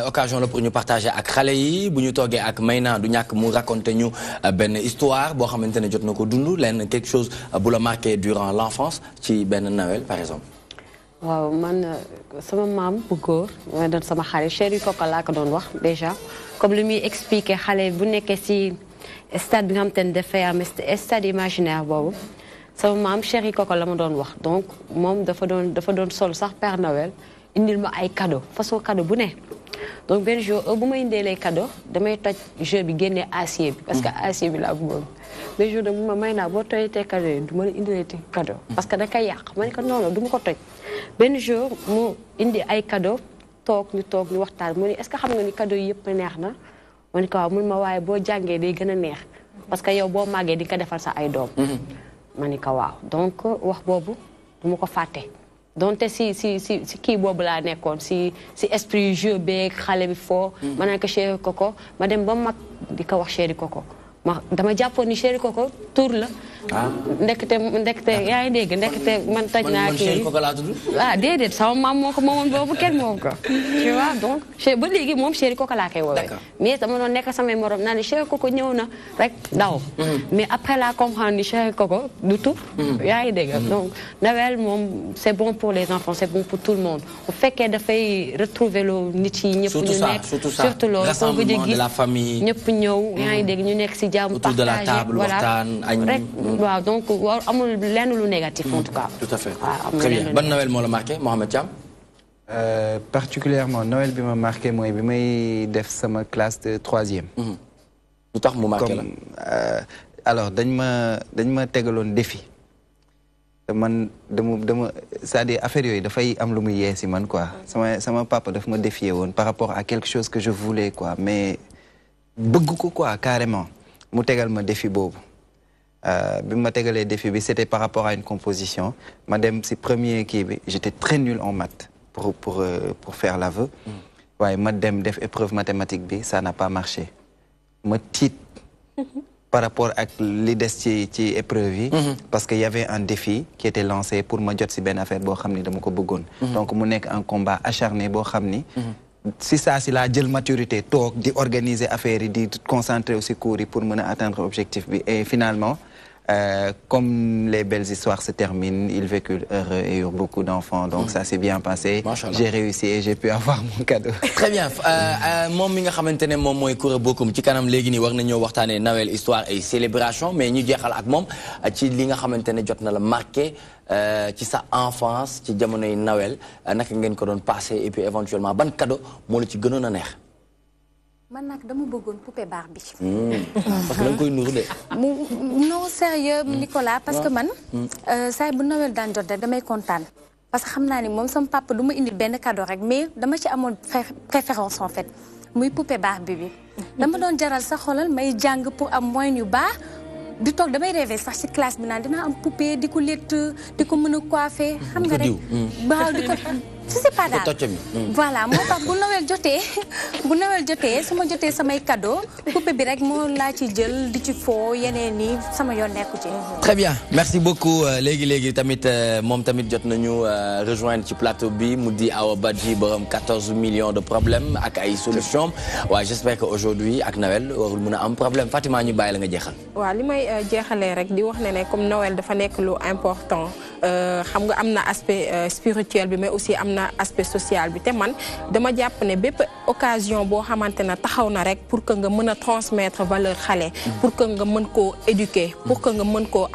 occasion la pour ñu partager ak xale yi bu ñu toogee ak Mayna du ñàkk mu raconter ñu benn histoire boo xamante ne jot na ko dund lenn quelque chose bu la marqué durant l'enfance ci benn Noël par exemple. waaw man sama maam bu góor mooy doon sama xarit Chéri Coco laa ko doon wax déjà comme li muy expliquer xale bu nekkee ci stade bi nga xamante ne dafay am stade imaginaire boobu sama maam Chéri Coco la ma doon wax donc moom dafa doon sol sax Père Noël indil ma ay cadeau façon cadeau bu ne donc benn jour bu ma indee lay cadeau damay toj jeu bi génnee acier bi parce que acier bi laa bëggoon benn jour mu ma may naa boo tojatee cadeau yi du ma la indilee cadeau parce que da koy yàq ma ne ko non non du ma ko toj benn jour mu indi ay cadeau toog ñu waxtaan mu ne est-ce que xam nga ni cadeau yi yëpp neex na ma ne ko waaw mun ma waaye boo jàngee day gën a neex parce que yow boo màggee di nga ko defal sa ay doom ma ne ko waaw donc wax boobu du ma ko fàtte donte si kii boobu laa nekkoon si esprit jeu beeg xale bi foo ma naan ko Chéri Coco ma dem ba mag di ko wax Chéri Coco dama jàppoon ni Chéri Coco tur la ndekete yaa ngi dégg ndekete man taj naa kii Chéri Coco laa tudd ah déedéet sama maam moo ko moomoon boobu kenn moom ko tu vois donc ba léegi moom Chéri Coco laa koy woowee mais dama doon nekk samay morom naa ni Chéri Coco ñëw na rek daw mais après la comprendre ni Chéri Coco du tur yaa ngi dégg donc Noël moom c'est bon pour les enfants c'est bon pour tout le monde bu fekkee dafay retrouver loo nit yi ñëpp ñu nekk surtout loolu rassemblement de la famille ñëpp ñëw yaa ngi dégg ñu nekk si jàmm autour de la table waxtaan añ rek waaw donc amul lenn lu négatif en tout cas. Tout à fait. Très bien. Bonne Noël moo la marqué Mohamed Thiam. Particulièrement Noël bi ma marqué mooy bi may def sama classe de 3e. lu tax mu marqué la. Alors dañ ma tegaloon défi. man dama c'est-à-dire affaire yooyu dafay am lu muy yee si man quoi sama papa daf ma défier woon par rapport à quelque chose que je voulais quoi mais bëgg ko quoi carrément mu tegal ma défi boobu. bi ma tegalee défi bi c'était par rapport à une composition ma dem si premier kii bi j'étais très nul en maths pour faire l'aveu waaye ma dem def épreuve mathématique bi ça n'a pas marché ma tiit par rapport ak li des ci épreuve yi parce que y avait un défi qui était lancé pour ma jot si benn affaire boo xam ni dama ko bëggoon donc mu nekk un combat acharné boo xam ni si saa si laa jël maturité toog di organiser affaire yi di concentrer aussi cours yi pour mën a atteindre objectif bi et finalement comme les belles histoires se terminent, ils vécurent heureux et eurent beaucoup d'enfants. Donc ça s'est bien passé. J'ai réussi et j'ai pu avoir mon cadeau. Très bien. Moom mi nga xamante ne moom mooy Koura Bokum ci kanam léegi nii war nañoo waxtaanee Noël histoire et célébration mais ñu jeexal ak moom ci li nga xamante ne jot na la marqué ci sa enfance ci jamonoy Noël naka ngeen ko doon passé et puis éventuellement ban cadeau moo la ci gënoon a neex. man nag dama bëggoon poupée Barbie. parce que da nga koy nuru de. non sérieux Nicolas parce que man. saa bu Noël daan jot rek damay kontaan. parce que xam naa ni moom sama papa du ma indil benn cadeau rek mais dama ci amoon préférence en fait muy poupée Barbie bi. dama doon jaral sa xolal may jàng pour am moyen yu baax. di toog damay rêver sax ci classe bi naan dinaa am poupée di ko létt di ko mën a coiffer. xam nga rek waaw di ko je sais pas daal voilà moo tax bu Noël jotee su ma jotee samay cadeau poupée bi rek moo laa ci jël di ci foo yeneen ni sama yoon nekku ci. Très bien merci beaucoup léegi tamit moom tamit jot nañu rejoindre ci plateau bi mu di Awa Badji borom 14 millions de problèmes ak ay solutions waaye j'espère que aujourd'hui ak Noël warul mën a am problème Fatima ñu bàyyi la nga jeexal. waaw li may jeexalee rek di wax ne comme Noël dafa nekk lu important xam nga am na aspect spirituel bi mais aussi am na aspect social bi te man dama jàpp ne bépp occasion boo xamante ne taxaw na rek pour que nga mën a transmettre valeur xale pour que nga mën koo éduquer pour que nga mën koo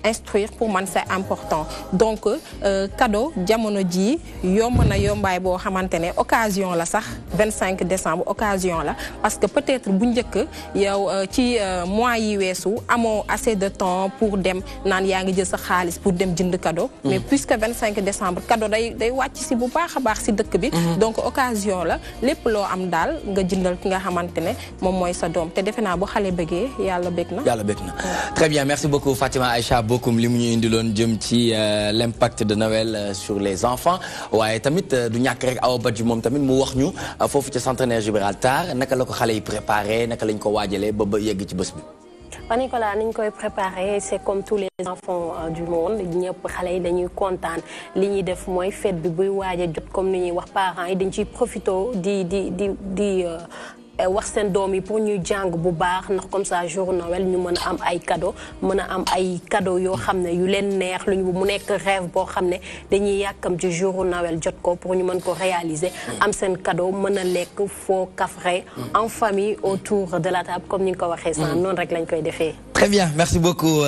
instruire pour man c'est important donc cadeau jamono ji yomb na yombaay boo xamante ne occasion la sax 25 décembre occasion la parce que peut-être bu njëkk yow ci mois yi weesu amoo assez de temps pour dem naan yaa ngi jël sa xaalis pour dem jënd cadeau mais puisque 25 décembre cadeau day wàcc si bu baax a baax si dëkk bi donc occasion la lépp loo am daal nga jëndal ki nga xamante ne moom mooy sa doom te defe naa bu xale bëggee yàlla bëgg na très bien merci beaucoup Fatima Aïcha Bokoum li mu ñu indiloon jëm ci l'impact de Noël sur les enfants waaye tamit du ñàkk rek Awa Badji moom tamit mu wax ñu foofu ci centenaire Gibraltar naka la ko xale yi préparé naka lañ ko waajalee ba yegg ci bés bi. Nicolas niñ koy préparé c'est comme tous les enfants du monde ñëpp xale yi dañuy kontaan li ñuy def mooy fête bi buy waaj a jot comme ni ñuy wax parents yi dañ ciy profito di wax seen doom yi pour ñuy jàng bu baax ndax comme ça jour Noël ñu mën a am ay cadeau yoo xam ne yu leen neex lu ñu mu nekk rêve boo xam ne dañuy yàkkam ci jour Noël jot ko pour ñu mën ko réaliser am seen cadeau mën a lekk foo kafre en famille autour de la table comme ni nga ko waxee sax noonu rek lañ koy defee. Très bien merci beaucoup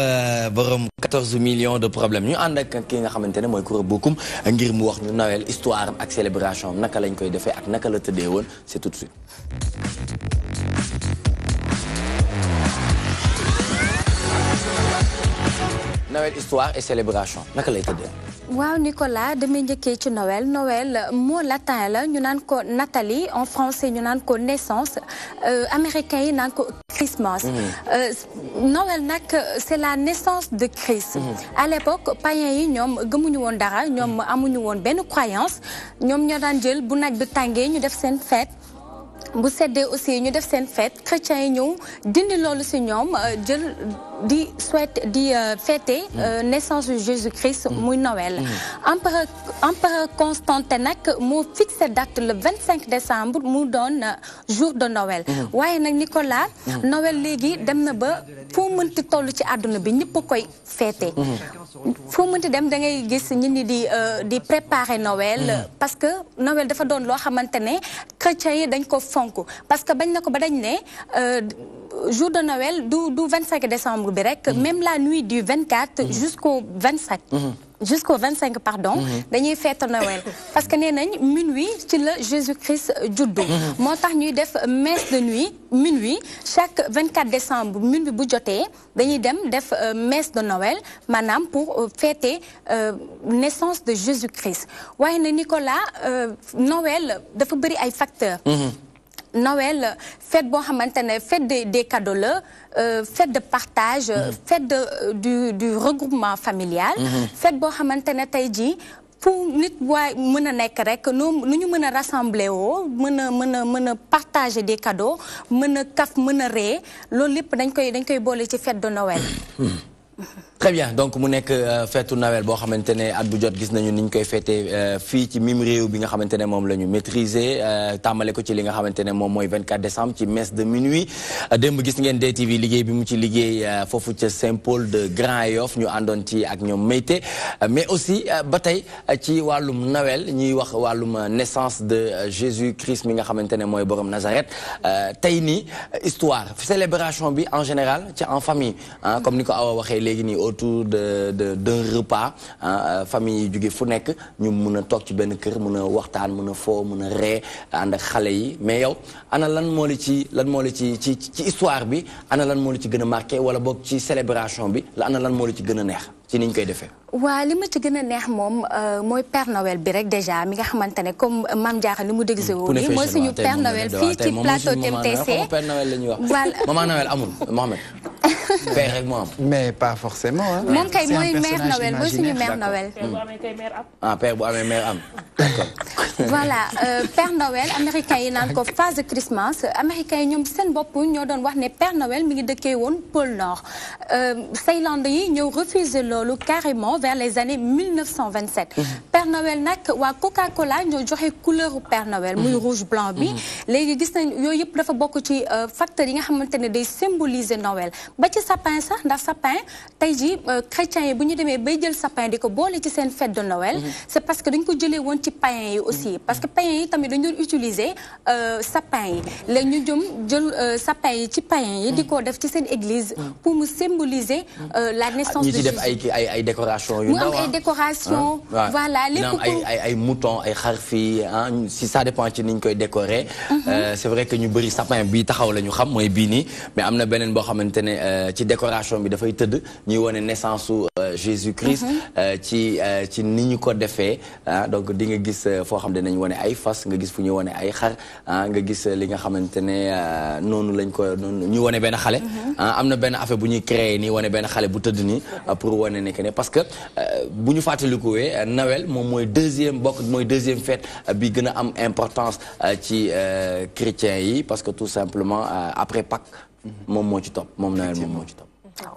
borom 14 millions de problèmes ñu ànd ak ki nga xamante ne mooy Koura Bokoum ngir mu wax ñu Noël histoire ak célébration naka lañ koy defee ak naka la tëddee woon c'est tout de suite. Noël histoire et célébration naka lay tëddee. waaw Nicolas damay njëkkee ci Noël mot latin la ñu naan ko Nathalie en français ñu naan ko naissance américain yi naan ko Christmas. Noël nag c'est la naissance de Christ. À l'époque païens yi ñoom gëmuñu woon dara ñoom amuñu woon benn croyance ñoom ñoo daan jël bu naaj bi tàngee ñu def seen fête. bu seddee aussi ñu def seen fête chrétiens yi ñëw dindi loolu ci ñoom jël di fêter naissance de Jésus-Christ muy Noël. empereur Constantin nag moo fixé date le 25 décembre mu doon jour de Noël. waaye nag Nicolas Noël léegi dem na ba foo mënti toll ci àdduna bi ñëpp a koy fêter. foo mënti dem da ngay gis ñi ni di préparer Noël. parce que Noël dafa doon loo xamante ne chrétiens yi dañ ko fonk parce que bañ na ko ba dañ ne jour de Noël du 25 décembre bi rek même la nuit du 24 jusqu'au 25 jusqu'au 25 pardon dañuy fête Noël parce que nee nañ minuit ci la Jésus-Christ juddu moo tax ñuy def messe de nuit minuit chaque 24 décembre minuit bu jotee dañuy dem def messe de Noël maanaam pour fêter naissance de Jésus-Christ waaye na Nicolas Noël dafa bëri ay facteurs. Noël fête boo xamante ne fête des cadeaux la fête de partage fête du regroupement familial fête boo xamante ne tey jii fu nit waay mën a nekk rek nu ñu mën a rassembler woo mën a partager des cadeaux mën a kaf mën a ree loolu lépp dañ koy boole ci fête de Noël. Très bien donc mu nekk feetu Noël boo xamante ne at bu jot gis nañu ni ñu koy feetee fii ci mim réew bi nga xamante ne moom la ñu maîtriser tàmbale ko ci li nga xamante ne moom mooy 24 décembre ci messe de minuit démb gis ngeen DTV liggéey bi mu ci liggéey foofu ca Saint-Paul de Grand-Yoff ñu àndoon ci ak ñoom Mayte mais aussi ba tey ci wàllum Noël ñuy wax wàllum naissance de Jésus-Christ mi nga xamante ne mooy borom Nazareth tey nii histoire célébration bi en général ci en famille comme ni ko Awa waxee léegi nii autour d'un repas famille yi jóge fu nekk ñu mun a toog ci benn kër mun a waxtaan mun a foo mun a ree ànd ak xale yi mais yow ana lan moo la ci histoire bi ana lan moo la ci gën a marqué wala boog ci célébration bi ana lan moo la ci gën a neex ci niñ koy defee. waa li ma ci gën a neex moom mooy Père Noël bi rek déjà mi nga xamante ne comme Mame Diarra ni mu déguisé woon nii mooy suñu Père Noël fii ci plateau TMTC. Père Noël la ñuy wax. Maman Noël amul Mohamed. Père rek moo am. mais pas forcément. moom kay mooy Mère Noël mooy suñu Mère Noël. ah père bu amee mère am. voilà Père Noël américain yi naan ko Father Christmas américains yi ñoom seen bopp ñoo doon wax ne Père Noël mi ngi dëkkee woon pôle Nord Thaïlande yi ñëw refuser loolu carrément vers les années 1927 Père Noël nag waa Coca-Cola ñoo joxe couleur Père Noël muy rouge blanc bi léegi gis nañ yooyu yëpp dafa bokk ci facteurs yi nga xamante ne day symboliser Noël ba ci sapin sax ndax sapin tey ji chrétiens yi bu ñu demee bay jël sapin di ko boole ci seen fête de Noël c'est parce que dañ ko jëlee woon ci païens yi aussi parce que païens yi tamit dañu doon utiliser sapin yi léegi ñu jël sapin yi ci païens yi di ko def ci seen église pour mu symboliser la naissance de Jésus. ñu ci def ay décorations yu ndaw mu am ay décorations voilà lépp ay moutons ay xar fii si ça dépend ci niñ koy décorer c'est vrai que ñu bëri sapin bii taxaw la ñu xam mooy bii nii mais am na beneen boo xamante ne ci décoration bi dafay tëdd ñuy wane naissance su Jésus-Christ ci ni ñu ko defee donc di nga gis foo xam ne nañ wane ay fas nga gis fu ñuy wane ay xar nga gis li nga xamante ne noonu lañ ko noonu ñu wane benn xale am na benn affaire bu ñuy créer nii wane benn xale bu tëdd nii pour wane ne que ne parce que bu ñu fàttalikuwee Noël moom mooy deuxième fête bi gën a am importance ci chrétiens yi parce que tout simplement après Pâques moom moo ci topp moom Noël moom moo ci topp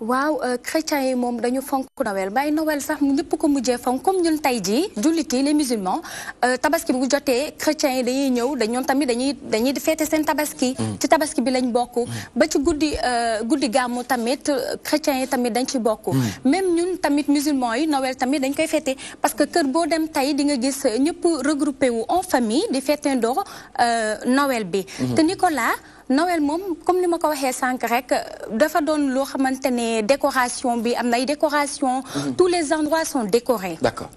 waaw chrétiens yi moom dañu fonk Noël bàyyi Noël sax ñëpp ko mujjee fonk comme ñun tey jii jullit yi les musulmans tabaski bu jotee chrétiens yi dañuy ñëw ñoom tamit dañuy féete seen tabaski ci tabaski bi lañ bokk ba ci guddi gàmmu tamit chrétiens yi tamit dañ ci bokk même ñun tamit musulmans yi Noël tamit dañ koy féete parce que kër boo dem tey di nga gis ñëpp regroupé wu en famille di féetendoo Noël bi te Nicolas Noël moom comme ni ma ko waxee sànq rek dafa doon loo xamante ne décoration bi am na ay décoration tous les endroits sont décorés. D'accord.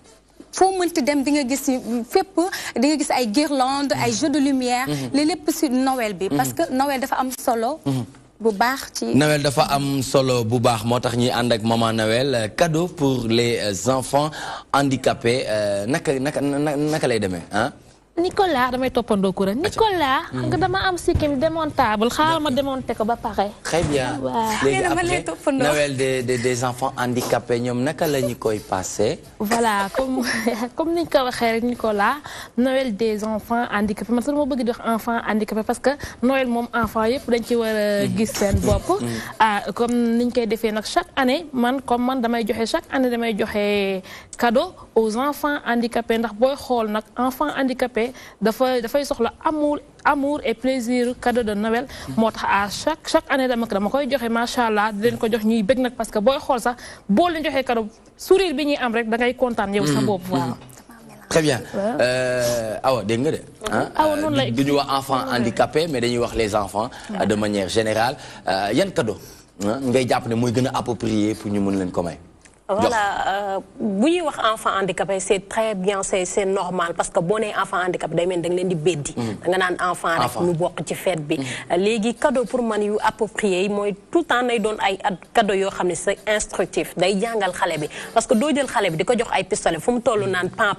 foo mënti dem di nga gis fépp di nga gis ay guirlandes ay jeux de lumière li lépp si Noël bi parce que Noël dafa am solo bu baax ci Noël dafa am solo bu baax moo tax ñuy ànd ak maman Noël cadeau pour les enfants handicapés naka lay demee ah Nicolas damay toppandoo kuréel Nicolas xam nga dama am sikkim démontable xaaral ma démonté ko ba pare. Très bien léegi après Noël des enfants handicapés ñoom naka la ñu koy passé. voilà comme ni ñu ko waxee rek Nicolas Noël des enfants handicapés man sax dama bëgg di wax enfant handicapé parce que Noël moom enfant yëpp dañ ci war a gis seen bopp. comme ni ñu koy defee nag chaque année man damay joxe chaque année damay joxe cadeau aux enfants handicapés ndax booy xool nag enfant handicapé. dafay soxla amour et plaisir cadeau de Noël moo tax à chaque année dama koy joxe macha allah di leen ko jox ñuy bëgg nag parce que booy xool sax boo leen joxee cadeau sourire bi ñuy am rek da ngay kontaan yow sa bopp waaw. très bien awa dégg nga de awa noonu la du ñu wax enfants handicapés mais dañuy wax les enfants de manière générale yan cadeau ngay jàpp ne mooy gën a approprié pour ñu mën leen ko may. Voilà bu ñuy wax enfant handicapé c'est très bien c'est normal parce que boo nee enfant handicapé day mel da nga leen di beddi da nga naan enfant rek ñu bokk ci fête bi léegi cadeau pour man yu approprié yi mooy tout temps nay doon ay cadeau yoo xam ne c'est instructif day jàngal xale bi parce que doo jël xale bi di ko jox ay pistolet fu mu toll naan pan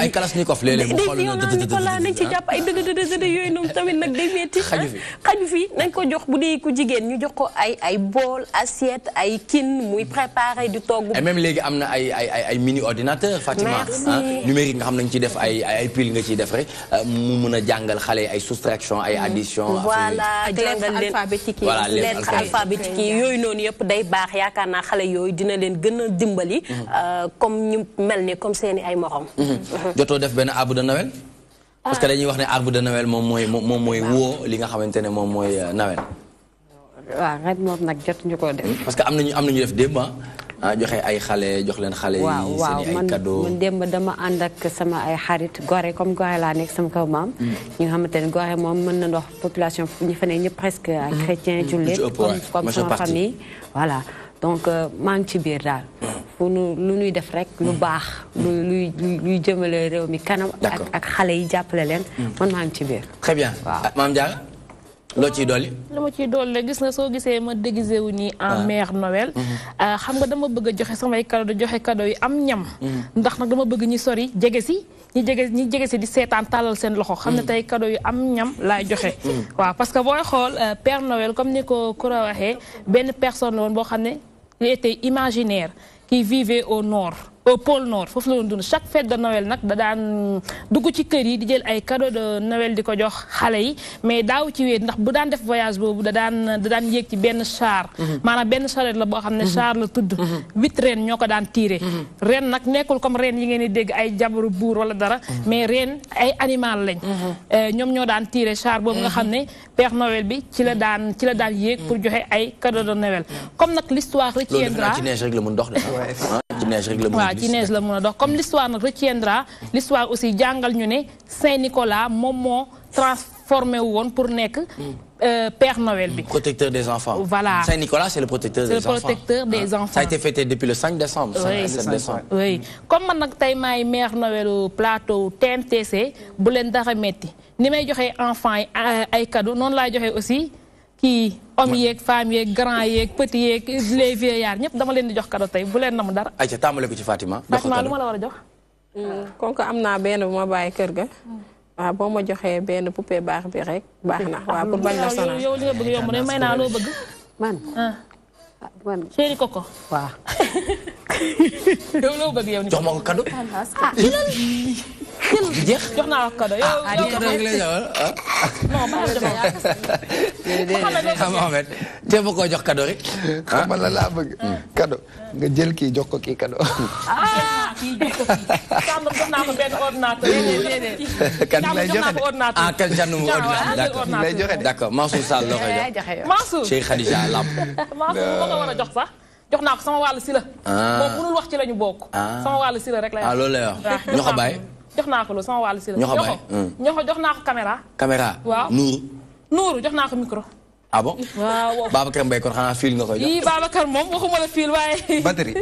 ay kalachnikov léeg-léeg mu xool Nicolas nañ ci jàpp ay dëgg yooyu noonu tamit nag day metti xaju fi nañ ko jox bu dee ku jigéen ñu jox ko ay bool assiette ay kin muy préparé di togg léegi am na ay mini ordinateur Fatima numérique nga xam nañ ci def ay pile nga ciy def rek mu mën a jàngal xale ay soustraction ay addition voilà jàngal leen lettres alphabétiques yi yooyu noonu yëpp day baax yaakaar naa xale yooyu dina leen gën a dimbali comme ñu mel ni comme seeni ay morom jotoo def benn arbre de Noël parce que dañuy wax ne arbre de Noël moom mooy woo li nga xamante ne moom mooy Noël waaw ren moom nag jotuñu ko def parce que am nañu def démb joxe ay xale jox leen xale yi seen ay cadeau man démb dama ànd ak sama ay xarit Gorée comme Gorée laa nekk sama kaw maam ñi nga xamante ne Gorée moom mën na ndox population ñi fa ne ñëpp presque ay chrétien jullit comme sama famille voilà donc maa ngi ci biir daal fu lu ñuy def rek lu baax luy jëmale réew mi kanam ak xale yi jàppale leen man maa ngi ci biir très bien Mame Diarra loo ciy dolli. li ma ciy dolli gis nga soo gisee ma déguisé wu nii en mère Noël. xam nga dama bëgg a joxe samay cadeau di joxe cadeau yi am ñam. ndax nag dama bëgg ñi sori jege si ñi jege si di seetaan tàllal seen loxo. xam ne tey cadeau yu am ñam laay joxe. waaw parce que booy xool Père Noël comme ni ko Koura waxee benn personne la woon boo xam ne il était imaginaire qui vivait au nord. au pôle nord foofu la doon dund chaque fête de Noël nag da daan dugg ci kër yi di jël ay cadeau de Noël di ko jox xale yi mais daaw ci wéet ndax bu daan def voyage boobu da daan yéeg ci benn char maanaam benn charrette la boo xam ne char la tudd 8 reen ñoo ko daan tiire reen nag nekkul comme reen yi ngeen di dégg ay jabaru buur wala dara mais reen ay animal lañ ñoom ñoo daan tiire char boobu nga xam ne Père Noël bi ci la daan yéeg pour joxe ay cadeau de Noël comme nag l'histoire retiendra ci neige rek la mun dox de ci neige rek la mun waaw ci neige la mun a dox comme l'histoire nag retiendra l'histoire aussi jàngal ñu ne Saint-Nicolas moom moo transformé wu woon pour nekk Père Noël bi. Protecteur des enfants. Voilà. Saint-Nicolas, c'est le protecteur des enfants. C'est le protecteur des enfants. Ça a été fêté depuis le 5 décembre. Oui. 7 décembre. Oui. Comme man nag tey maay mère Noël plateau TMTC bu leen dara metti ni may joxe enfants yi ay cadeaux noonu laay joxe aussi kii hommes yeeg femmes yeeg grands yeeg petits yeeg les vieillards ñëpp dama leen di jox cadeau tey bu leen nam dara. ayca tàmbale ko ci Fatima. Fatima lu ma la war a jox. kon ko am naa benn bu ma bàyyi kër ga. waaw boo ma joxee benn poupée baax bi rek baax na waaw pour bañ la sonal. yow li nga bëgg yomb ne may naa loo bëgg. man. chéri Coco. waaw. yow loo bëgg yow. jox ma ko cadeau. jeex jox naa ko cadeau yow. non maa ngi Mohamed te ma koo jox cadeau rek. xam nga la laa bëgg. cadeau nga jël kii jox ko kii cadeau. kii jox ko kii. Samba jox naa ko benn ordinateur. kan lay joxe de ordinateur. kan jànnu mu ordinateur lay joxe de. d'accord Mansour Sall loo koy jox. Mansour Cheikh Khadija Lamp. Mansour bu ma ko war a jox sax. jox naa ko sama wàllu si la. moom mënul wax ci la ñu bokk. sama wàllu si la rek lay wax. loolu lay wax ñoo ko bàyyi. jox naa ko loolu sama wàllu si la. ñoo ko bàyyi ñoo jox naa ko caméra. caméra waaw Nuuru jox naa ko micro. ah bon waaw Babacar Mbaye kon xanaa fil nga koy jox. yii Babacar moom waxuma la fil waaye. batterie.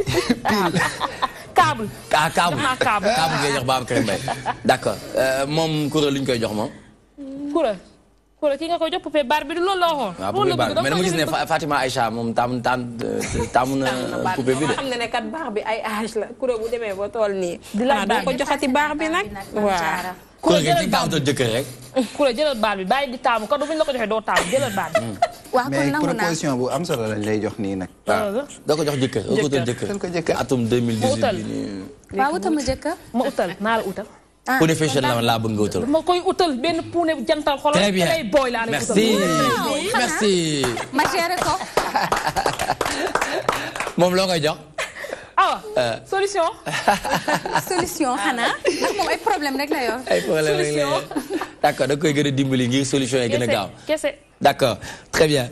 câble. câble jox naa câble. câble ngay jox Babacar Mbaye d'accord moom kuréel lu ñu koy jox moom. kuréel kii nga koy jox poupée Barbie loolu la waxoon. waaw poupée Barbie mais dama gis ne Fatima Aïcha moom taamu na poupée bi de. xam na ne kat baax bi ay âge la kuréel bu demee ba tool nii. di la doo ko joxati baax bi nag. waaw. kuréel gi gaaw jëkkër rek. kuréel jëlal baal bi bàyyi di taamu kaddu bu ñu la ko joxee doo taamu jëlal baal bi. waaw kon mais nangu naa proposition bu am solo lañ lay jox nii nag. waaw doo ko jox jëkkër. ko jëkkër atum 2018 bi nii. waaw utal ma jëkkër. ma utal naa la utal. puune fashion la laa bëgg nga utal. ma koy utal benn puune jantal xoolal. très bien lay booy laa lay utal. merci. ma géré ko. moom loo koy jox. solution. solution xanaa ndax moom ay problème rek la yor. ay problème rek la yor d'accord da koy gën a dimbali ngir solution yi gën a gaaw. kese d'accord très bien.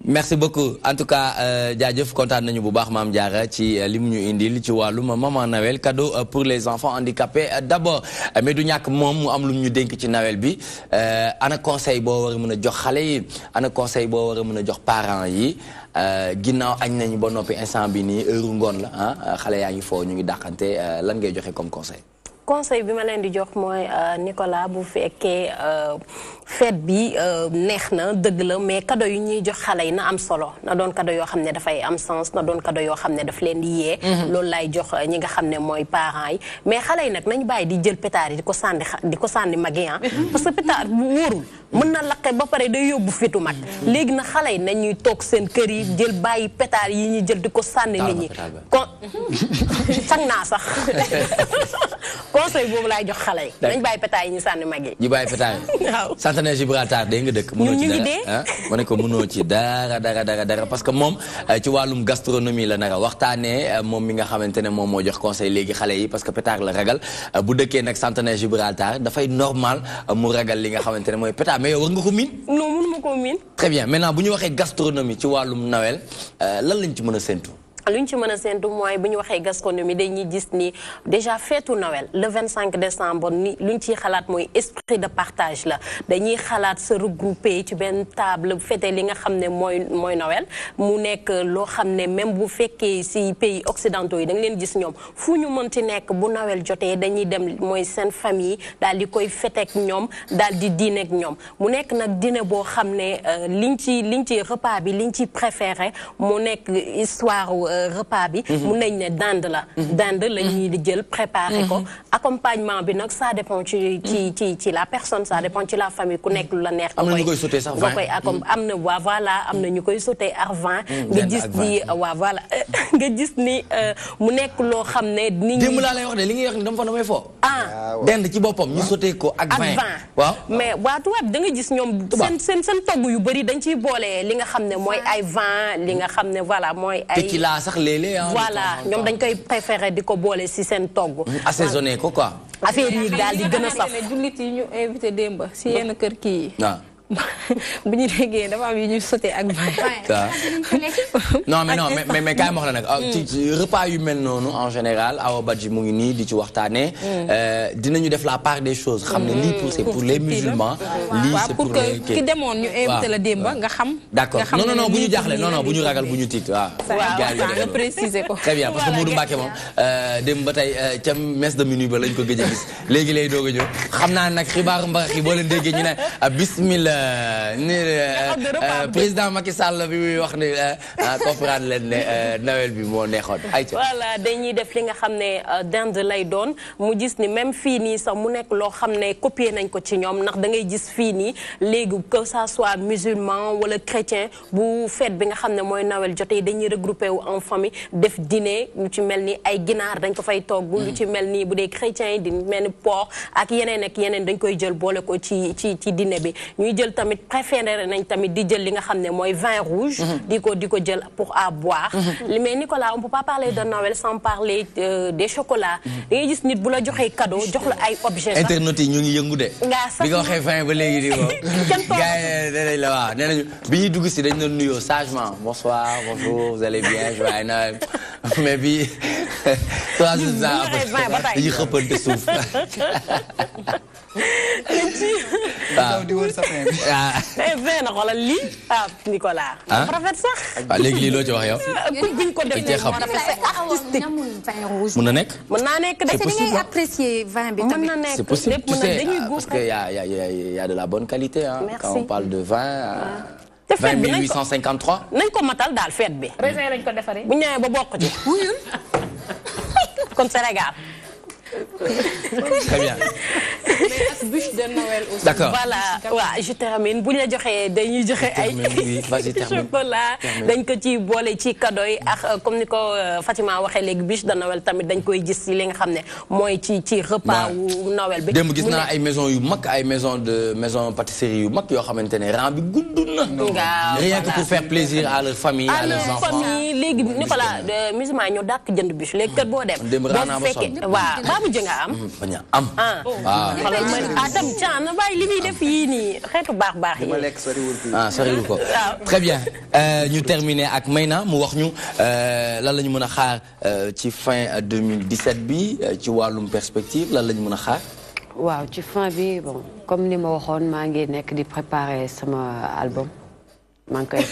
merci beaucoup en tout cas jaajëf kontaan nañu bu baax Mame Diarra ci li mu ñu indil ci wàllum maman Noël cadeau pour les enfants handicapés d'abord mais du ñàkk moom mu am lu ñu dénk ci Noël bi ana conseil boo war a mën a jox xale yi ana conseil boo war a mën a jox parents yi ginnaaw añ nañu ba noppi instant bi nii heure ngoon la ah xale yaa ngi foofu ñu ngi dàqante lan ngay joxe comme conseil. conseil bi ma leen di jox mooy Nicolas bu fekkee fête bi neex na dëgg la mais cadeau yu ñuy jox xale yi na am solo na doon cadeau yoo xam ne dafay am sens na doon cadeau yoo xam ne daf leen di yee. loolu laay jox ñi nga xam ne mooy parents yi mais xale yi nag nañu bàyyi di jël pétard yi di ko sànni mag yi parce que pétard bu wóorul mën na laqe ba pare day yóbbu fitu mag léegi na xale yi nañuy toog seen kër yi jël bàyyi pétard yi ñuy jël di ko sànni nit ñi kon sang naa sax conseil boobu laay jox xale yi. nañ bàyyi pétard yi ñu sànni mag yi. ñu bàyyi pétard yi. waaw centenaire Gibraltar dégg nga dëkk. mënoo ci dara ma ne ko mënoo ci dara parce que moom ci wàllum gastronomie la nara waxtaanee moom mi nga xamante ne moom moo jox conseil léegi xale yi parce que pétard la ragal bu dëkkee nag centenaire Gibraltar dafay normal mu ragal li nga xamante ne mooy pétard mais yow war nga ko miin. non mënuma koo miin. très bien maintenant bu ñu waxee gastronomie ci wàllum Noël lan lañ ci mën a séntu. lu ñu ci mën a séntu mooy bu ñu waxee gastronomie dañuy gis ni déjà feetu Noël le 25 décembre ni lu ñu ciy xalaat mooy esprit de partage la dañuy xalaat se regrouper ci benn table fête li nga xam ne mooy Noël mu nekk loo xam ne même bu fekkee si pays occidentaux yi da nga leen gis ñoom fu ñu mënti nekk bu Noël jotee dañuy dem mooy seen famille daal di koy fête ak ñoom daal di dîner ak ñoom mu nekk nag dîner boo xam ne liñ ci repas bi liñ ci préféré mu nekk histoire repas bi mun nañ ne dinde la dinde la ñuy di jël préparer ko accompagnement bi nag ça dépend ci la personne ça dépend ci la famille ku nekk lu la neex am na ñu koy sauté sax vin am na waa voilà am na ñu koy sauté ak vin nga gis ni waa voilà nga gis ni mu nekk loo xam ne nit ñi démb laa lay wax de li ngay wax ni dama fa damay fo dinde ci boppam ñu sauté ko ak vin waaw mais waa tubaab da nga gis ñoom seen togg yu bëri dañ ciy boole li nga xam ne mooy ay vin li nga xam ne voilà mooy ay tequila sax léeg-léeg voilà ñoom dañ koy préféré di ko boole si seen togg assaisonné ko quoi affaire yi daal di gën a saf jullit yi ñu invité démb si yenn kër kii yi bu ñu déggee dafa am yu ñu sauté ak non mais kaay ma wax la nag ci repas yu mel noonu en général Awa Badji mu ngi nii di ci waxtaanee dinañu def la part des choses xam ne lii c'est pour les musulmans lii c'est pour que ki demoon ñu invité la démb nga xam d'accord non bu ñu jaaxle non bu ñu ragal bu ñu tiit waaw nga préciser ko très bien parce que Modou Mbacké moom démb ba tey ca messe de minuit ba lañ ko gëj a gis léegi lay doog a ñëw xam naa nag xibaaru mbax yi boo leen déggee ñu ne bismillah président Macky Sall bi muy wax ne comprendre leen ne Noël bi moo neexoon ayca. voilà dañuy def li nga xam ne dinde lay doon mu gis ni même fii nii sax mu nekk loo xam ne copié nañ ko ci ñoom ndax da ngay gis fii nii léegi que ça soit musulman wala chrétien bu fête bi nga xam ne mooy Noël jotee dañuy regroupé wu en famille def dîner lu ci mel ni ay ginaar dañ ko fay togg. lu ci mel ni bu dee chrétien yi di mel ni porc ak yeneen dañ koy jël boole ko ci dîner bi ñuy jël tamit préféré nañ tamit di jël li nga xam ne mooy vin rouge di ko jël pour à boire mais Nicolas on peut pas parler de Noël sans parler des chocolats da ngay gis nit bu la joxee cadeau jox la ay objets internet yi ñu ngi yëngu de bi nga waxee vin ba léegi di ko gars yi nee nañ la waaw nee nañu bi ñuy dugg si dañ doon nuyoo sagement bonsoir bonjour vous allez bien joyeux Noël mais bi 3 jours après dañuy xëppante suuf waaw di wër sa fin bi. na xoolal lii Nicolas. rafet sax. waaw léegi lii loo ci wax yow. buñ ko defee xam ñamul vin rouge. mën na nekk. mën naa nekk de. ni ngay apprécier vin bi tamit. mën na nekk c'est possible tu sais parce que y a de la bonne qualité hein. Quand on parle de vin. te fête bi 2853. nañ ko matal daal fête bi. raisin lañ ko defaree. bu ñëwee ba bokk ci. wuyul kon Sénégal. Très bien. mais ak bûche de Noël aussi. D'accord. Voilà waaw je termine bu ñu la joxee dañuy joxe ay chocolat dañ ko ci boole ci cadeau yi ak comme ni ko Fatima waxee léegi bûche de Noël tamit dañ koy gis ci li nga xam ne mooy ci repas wu Noël bi. démb gis naa ay maison yu mag ay maison pâtisserie yu mag yoo xamante ne rang bi gudd na. rien que pour faire plaisir à leur famille à leurs enfants. famille léegi Nicolas musulman ñoo dàq jënd bûche léegi kër boo dem. démb rang naa ma sonn waaw bu jënga am. bañ a am. waaw tam caan bàyyi li muy def yii nii xeetu baax yi. ma lekk soriwul kii. soriwul ko. très bien ñu terminer ak Mayna mu wax ñu lan la ñu mën a xaar ci fin 2017 bi ci wàllum perspective lan la ñu mën a xaar. waaw ci fin bi bon comme ni ma waxoon maa ngi nekk di préparer sama album maa ngi koy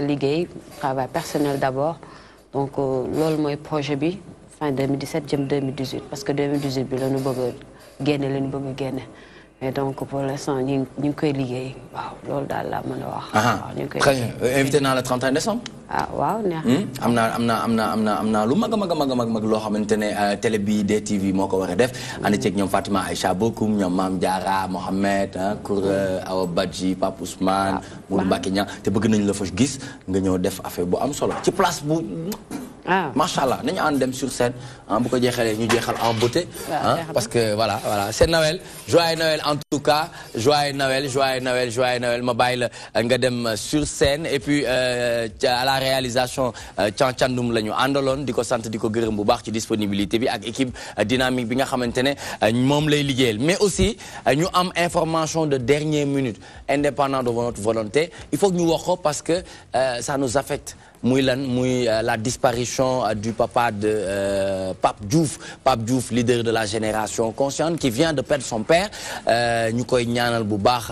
liggéey travail personnel d'abord donc loolu mooy projet bi. fin 2017 jëm 2018 parce que 2018 bi la ñu bëgg a génne la ñu bëgg a génne et donc pour l'instant ñu ngi koy liggéey waaw loolu daal laa mën a wax. waaw ñu ngi koy très bien invité naa le 31 décembre. waaw neex am na lu mag loo xamante ne télé bi DTV moo ko war a def ànd ceeg ñoom Fatima Aïcha Bokoum ñoom Mame Diarra Mohamed Kour Awa Badji Pape Ousmane. Moudou Mbacké Niang te bëgg nañ la fa gis nga ñëw def affaire bu am solo ci place bu. macha allah nañu ànd dem sur scène bu ko jeexalee ñu jeexal en beauté parce que voilà c'est Noël joyeux Noël en tout cas joyeux Noël ma bàyyi la nga dem sur scène et puis à la réalisation Thiandoum la ñu àndaloon di ko sant di ko gërëm bu baax ci disponibilité bi ak équipe dynamique bi nga xamante ne moom lay liggéeyal mais aussi ñu am information de dernière minute indépendant de votre volonté il faut que ñu wax ko parce que ça nous affecte muy la disparition du papa de Pape Diouf leader de la génération consciente qui vient de perdre son père ñu koy ñaanal bu baax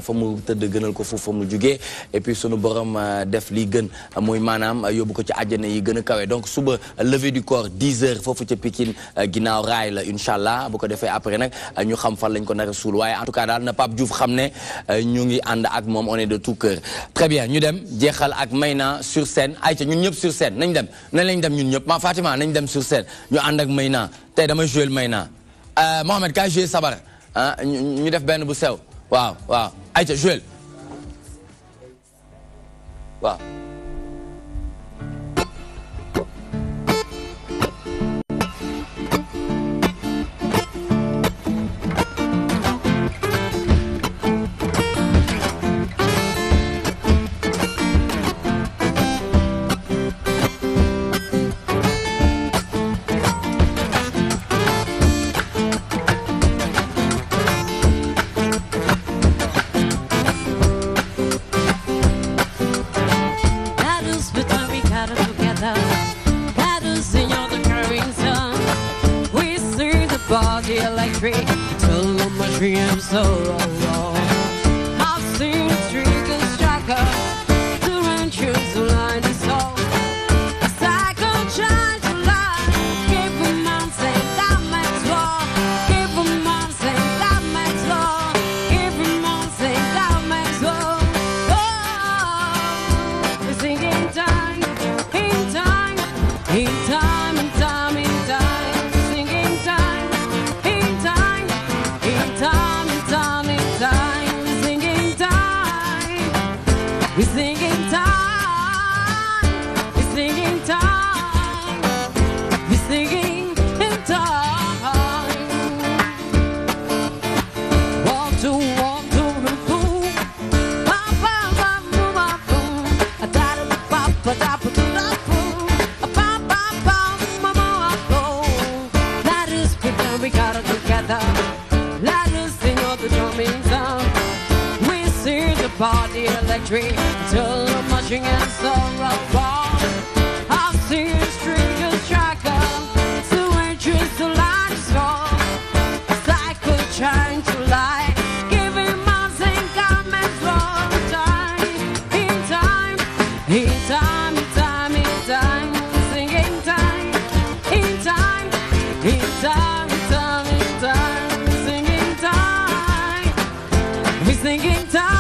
fa mu tëdd gënal ko foofu fa mu jugee et puis sunu borom def li gën muy maanaam yóbbu ko ci àjjana yi gën a kawe donc suba levée du corps 10h foofu ca Pikine ginnaaw raay la incha allah bu ko defee après nag ñu xam fan lañ ko nar a suul waaye en tout cas daal na Pape Diouf xam ne ñu ngi ànd ak moom on est de tout cœur très bien ñu dem jeexal ak Mayna sur scène scène ayca ñun ñëpp sur scène nañ dem ñun ñëpp ma Fatima nañ dem sur scène ñu ànd ak Mayna tey dama joué Mayna Mohamed kaay joué sabar ah ñu def benn bu sew waaw ayca joué waaw. Till the machine so long. I've seen the trigger striker, the ranchers who line the soul. A cycle trying to lie, give him man say that man's law. Give him man say that man's law. Give him man say that man's law. Oh, we're singing time, in time, in time, in time, in time. Singing time. We're singing time, we're singing time, we're singing in time. 1, 2, 1, 2, 2. Ba ba ba ba ba. Da da ba ba da ba da ba. Ba ba ba ba ba ba. Let us pretend we got it together. Let us sing all the drumming sound. We see the body electric. Till the marching and sorrow fall. I've seen a stranger striker, so anxious to light his fall. A cycle trying to lie, giving my same comments all the time. In time, in time, in time, in time, singing time. In time, in time, in time, in time, singing time. We singing time.